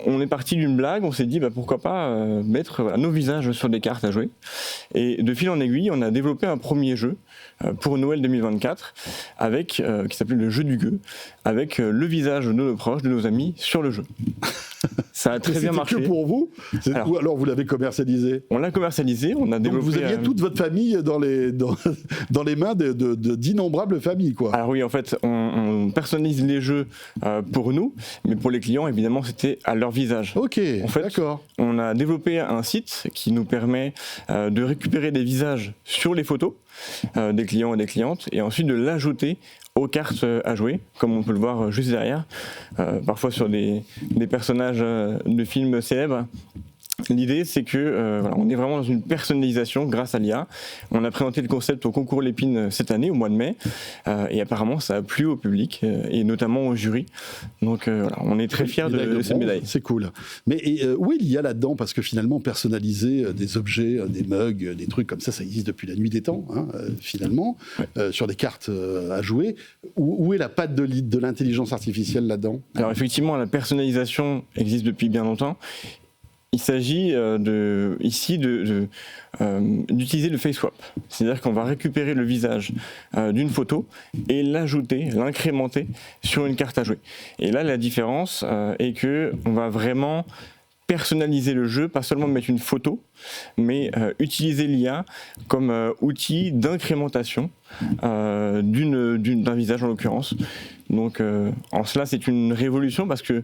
on est parti d'une blague, on s'est dit pourquoi pas mettre nos visages sur des cartes à jouer. Et de fil en aiguille, on a développé un premier jeu pour Noël 2024 qui s'appelle le jeu du gueux, avec le visage de nos proches, de nos amis sur le jeu. Ça a très bien marché. Que pour vous ? Ou alors vous l'avez commercialisé ? On l'a commercialisé, on a développé... Donc vous aviez toute votre famille dans les mains d'innombrables familles, quoi. Alors oui, en fait, on personnalise les jeux pour nous, mais pour les clients, évidemment, c'était à leur visage. Ok, en fait, d'accord. On a développé un site qui nous permet de récupérer des visages sur les photos des clients et des clientes, et ensuite de l'ajouter aux cartes à jouer, comme on peut le voir juste derrière, parfois sur des personnages de films célèbres. L'idée, c'est que on est vraiment dans une personnalisation grâce à l'IA. On a présenté le concept au concours Lépine cette année, au mois de mai, et apparemment ça a plu au public, et notamment au jury. Donc on est très fiers de cette médaille. C'est cool. Mais où est l'IA là-dedans? Parce que finalement, personnaliser des objets, des mugs, des trucs comme ça existe depuis la nuit des temps, finalement, sur des cartes à jouer. Où est la patte de l'intelligence artificielle là-dedans? Alors effectivement, la personnalisation existe depuis bien longtemps. Il s'agit d'utiliser le face swap. C'est-à-dire qu'on va récupérer le visage d'une photo et l'ajouter, l'incrémenter sur une carte à jouer. Et là, la différence est qu'on va vraiment personnaliser le jeu, pas seulement mettre une photo, mais utiliser l'IA comme outil d'incrémentation d'un visage en l'occurrence. Donc en cela c'est une révolution parce que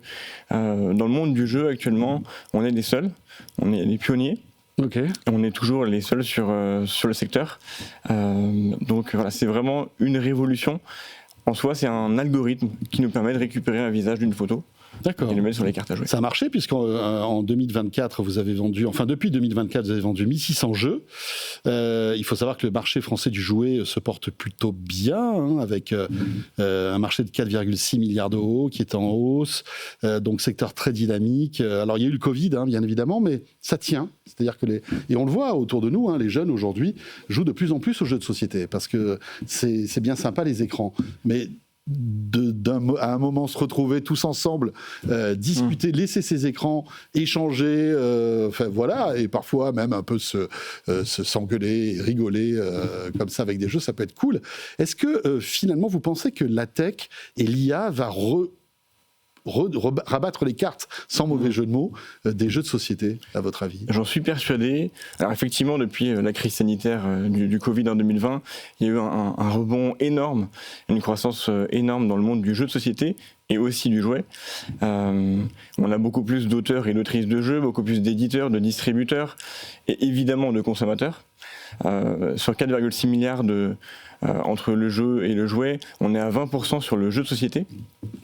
dans le monde du jeu actuellement on est les seuls, on est les pionniers. Okay. On est toujours les seuls sur le secteur. Donc voilà, c'est vraiment une révolution. En soi c'est un algorithme qui nous permet de récupérer un visage d'une photo. D'accord. Et le mettre sur les cartes à jouer. Ça a marché puisqu'en 2024, vous avez vendu, depuis 2024, vous avez vendu 1600 jeux. Il faut savoir que le marché français du jouet se porte plutôt bien, avec un marché de 4,6 milliards d'euros qui est en hausse, donc secteur très dynamique. Alors il y a eu le Covid, bien évidemment, mais ça tient. C'est-à-dire que et on le voit autour de nous, les jeunes aujourd'hui jouent de plus en plus aux jeux de société parce que c'est bien sympa les écrans, mais à un moment se retrouver tous ensemble, discuter, laisser ces écrans, échanger, et parfois même un peu s'engueuler, rigoler comme ça avec des jeux, ça peut être cool. Est-ce que finalement vous pensez que la tech et l'IA va rabattre les cartes, sans mauvais jeu de mots, des jeux de société, à votre avis? J'en suis persuadé. Alors effectivement, depuis la crise sanitaire du Covid en 2020, il y a eu un rebond énorme, une croissance énorme dans le monde du jeu de société et aussi du jouet. On a beaucoup plus d'auteurs et d'autrices de jeux, beaucoup plus d'éditeurs, de distributeurs et évidemment de consommateurs. Sur 4,6 milliards entre le jeu et le jouet, on est à 20% sur le jeu de société.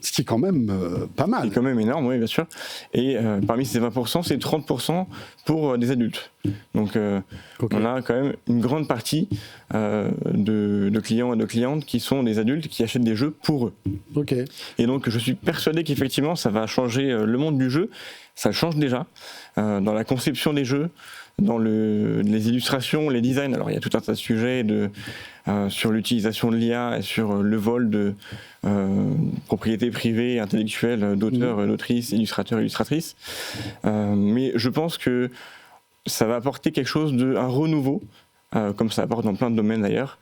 Ce qui est quand même pas mal. C'est quand même énorme, oui, bien sûr. Et parmi ces 20%, c'est 30% pour des adultes. Donc on a quand même une grande partie de clients et de clientes qui sont des adultes qui achètent des jeux pour eux. Okay. Et donc je suis persuadé qu'effectivement ça va changer le monde du jeu. Ça change déjà dans la conception des jeux, dans les illustrations, les designs. Alors il y a tout un tas de sujets sur l'utilisation de l'IA et sur le vol de propriété privée, intellectuelle d'auteurs, d'autrices, illustrateurs, illustratrices. Mais je pense que ça va apporter quelque chose un renouveau, comme ça apporte dans plein de domaines d'ailleurs,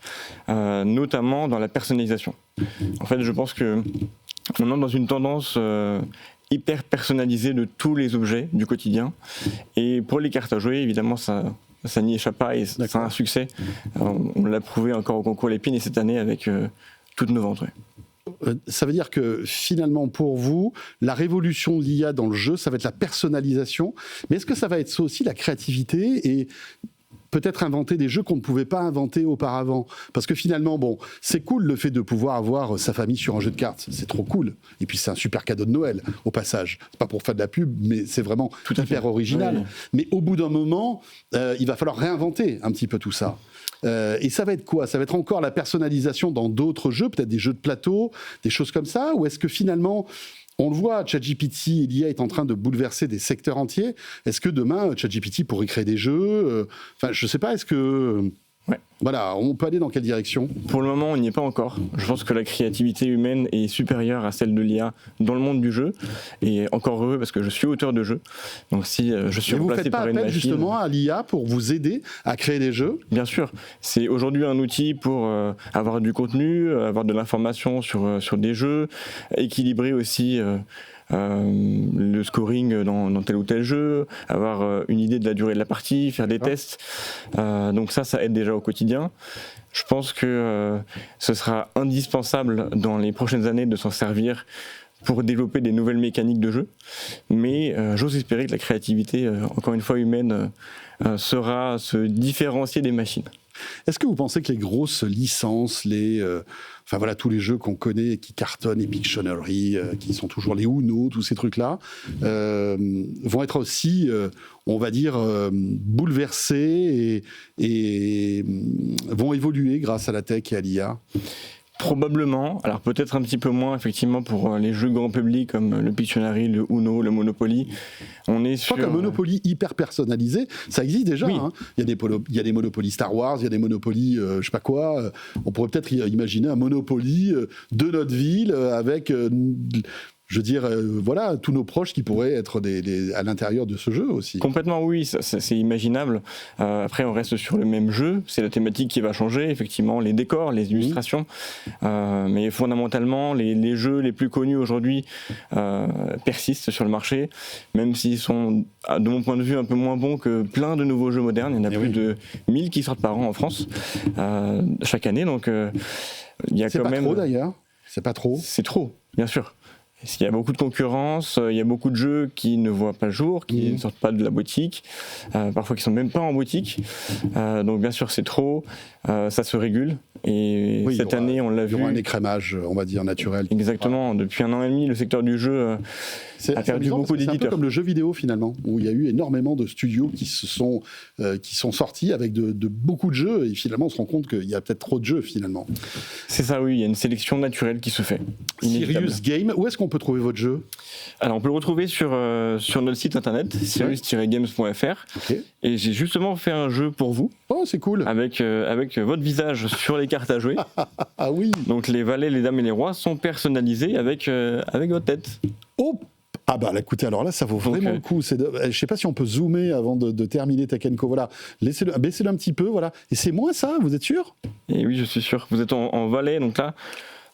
notamment dans la personnalisation. En fait, je pense qu'on entre dans une tendance hyper personnalisée de tous les objets du quotidien. Et pour les cartes à jouer, évidemment, ça n'y échappe pas et c'est un succès. On l'a prouvé encore au concours Lépine et cette année avec toutes nos ventes. Ça veut dire que finalement pour vous, la révolution de l'IA dans le jeu, ça va être la personnalisation. Mais est-ce que ça va être ça aussi la créativité et peut-être inventer des jeux qu'on ne pouvait pas inventer auparavant? Parce que finalement, c'est cool le fait de pouvoir avoir sa famille sur un jeu de cartes. C'est trop cool. Et puis c'est un super cadeau de Noël, au passage. C'est pas pour faire de la pub, mais c'est vraiment hyper original. Oui. Mais au bout d'un moment, il va falloir réinventer un petit peu tout ça. Et ça va être quoi? Ça va être encore la personnalisation dans d'autres jeux, peut-être des jeux de plateau, des choses comme ça? Ou est-ce que finalement, on le voit, ChatGPT et l'IA est en train de bouleverser des secteurs entiers. Est-ce que demain, ChatGPT pourrait créer des jeux? Je ne sais pas, est-ce que... Ouais. Voilà, on peut aller dans quelle direction? Pour le moment, on n'y est pas encore. Je pense que la créativité humaine est supérieure à celle de l'IA dans le monde du jeu. Et encore heureux parce que je suis auteur de jeux. Donc si je suis remplacé par une machine... Vous ne faites pas appel justement à l'IA pour vous aider à créer des jeux? Bien sûr. C'est aujourd'hui un outil pour avoir du contenu, avoir de l'information sur des jeux, équilibrer aussi... le scoring dans tel ou tel jeu, avoir une idée de la durée de la partie, faire des tests. Donc ça aide déjà au quotidien. Je pense que ce sera indispensable dans les prochaines années de s'en servir pour développer des nouvelles mécaniques de jeu. Mais j'ose espérer que la créativité, encore une fois humaine, saura se différencier des machines. Est-ce que vous pensez que les grosses licences, enfin voilà, tous les jeux qu'on connaît et qui cartonnent, les Pictionary, qui sont toujours les Uno, tous ces trucs-là, vont être aussi, on va dire, bouleversés et vont évoluer grâce à la tech et à l'IA? Probablement, alors peut-être un petit peu moins effectivement pour les jeux grand public comme le Pictionary, le Uno, le Monopoly. On est sur... Je crois qu'un Monopoly hyper personnalisé, ça existe déjà. Oui. Hein. Il y a des Monopoly Star Wars, il y a des Monopoly je sais pas quoi. On pourrait peut-être imaginer un Monopoly de notre ville avec... je veux dire, voilà, tous nos proches qui pourraient être à l'intérieur de ce jeu aussi. Complètement, oui, c'est imaginable. Après, on reste sur le même jeu. C'est la thématique qui va changer, effectivement, les décors, les illustrations. Mais fondamentalement, les jeux les plus connus aujourd'hui persistent sur le marché, même s'ils sont, de mon point de vue, un peu moins bons que plein de nouveaux jeux modernes. Il y en a plus de 1000 qui sortent par an en France, chaque année. Donc, il y a quand même... C'est pas trop, d'ailleurs. C'est pas trop. C'est trop, bien sûr. Il y a beaucoup de concurrence, il y a beaucoup de jeux qui ne voient pas le jour, qui ne sortent pas de la boutique, parfois qui ne sont même pas en boutique. Donc bien sûr c'est trop, ça se régule. Et cette année on l'a vu. Il y aura un écrémage, on va dire, naturel. Exactement, depuis 1 an et demi le secteur du jeu a perdu beaucoup d'éditeurs. C'est un peu comme le jeu vidéo finalement, où il y a eu énormément de studios qui sont sortis avec de beaucoup de jeux et finalement on se rend compte qu'il y a peut-être trop de jeux finalement. C'est ça, oui, il y a une sélection naturelle qui se fait. Serious Game, où est-ce qu'on peut trouver votre jeu? Alors on peut le retrouver sur notre site internet, serious-games.fr. Okay. Et j'ai justement fait un jeu pour vous. Oh, c'est cool. Avec votre visage sur les cartes à jouer. Ah oui. Donc les valets, les dames et les rois sont personnalisés avec votre tête. Oh. Ah bah écoutez, alors là ça vaut vraiment le coup. Je sais pas si on peut zoomer avant de terminer Tech & Co. Voilà, baissez-le un petit peu, voilà. Et c'est moi ça, vous êtes sûr? Et oui, je suis sûr. Vous êtes en valet, donc là.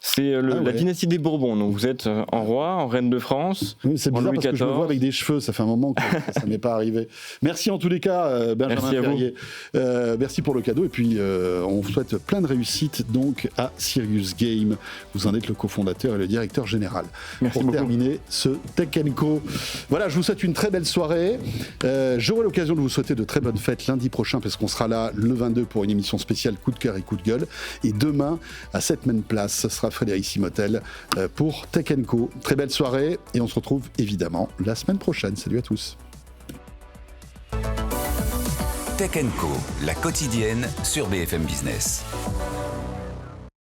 C'est la dynastie des Bourbons, donc vous êtes en roi, en reine de France. Oui, c'est bizarre parce que je me vois avec des cheveux, ça fait un moment que ça m'est pas arrivé. Merci en tous les cas, Benjamin Ferrier. Merci pour le cadeau et puis on vous souhaite plein de réussite donc à Serious Game. Vous en êtes le cofondateur et le directeur général. Merci pour beaucoup. Terminer ce Tech & Co. Voilà, je vous souhaite une très belle soirée. J'aurai l'occasion de vous souhaiter de très bonnes fêtes lundi prochain parce qu'on sera là le 22 pour une émission spéciale coup de cœur et coup de gueule. Et demain, à cette même place, ce sera Frédéric Simotel pour Tech & Co. Très belle soirée et on se retrouve évidemment la semaine prochaine. Salut à tous. Tech & Co, la quotidienne sur BFM Business.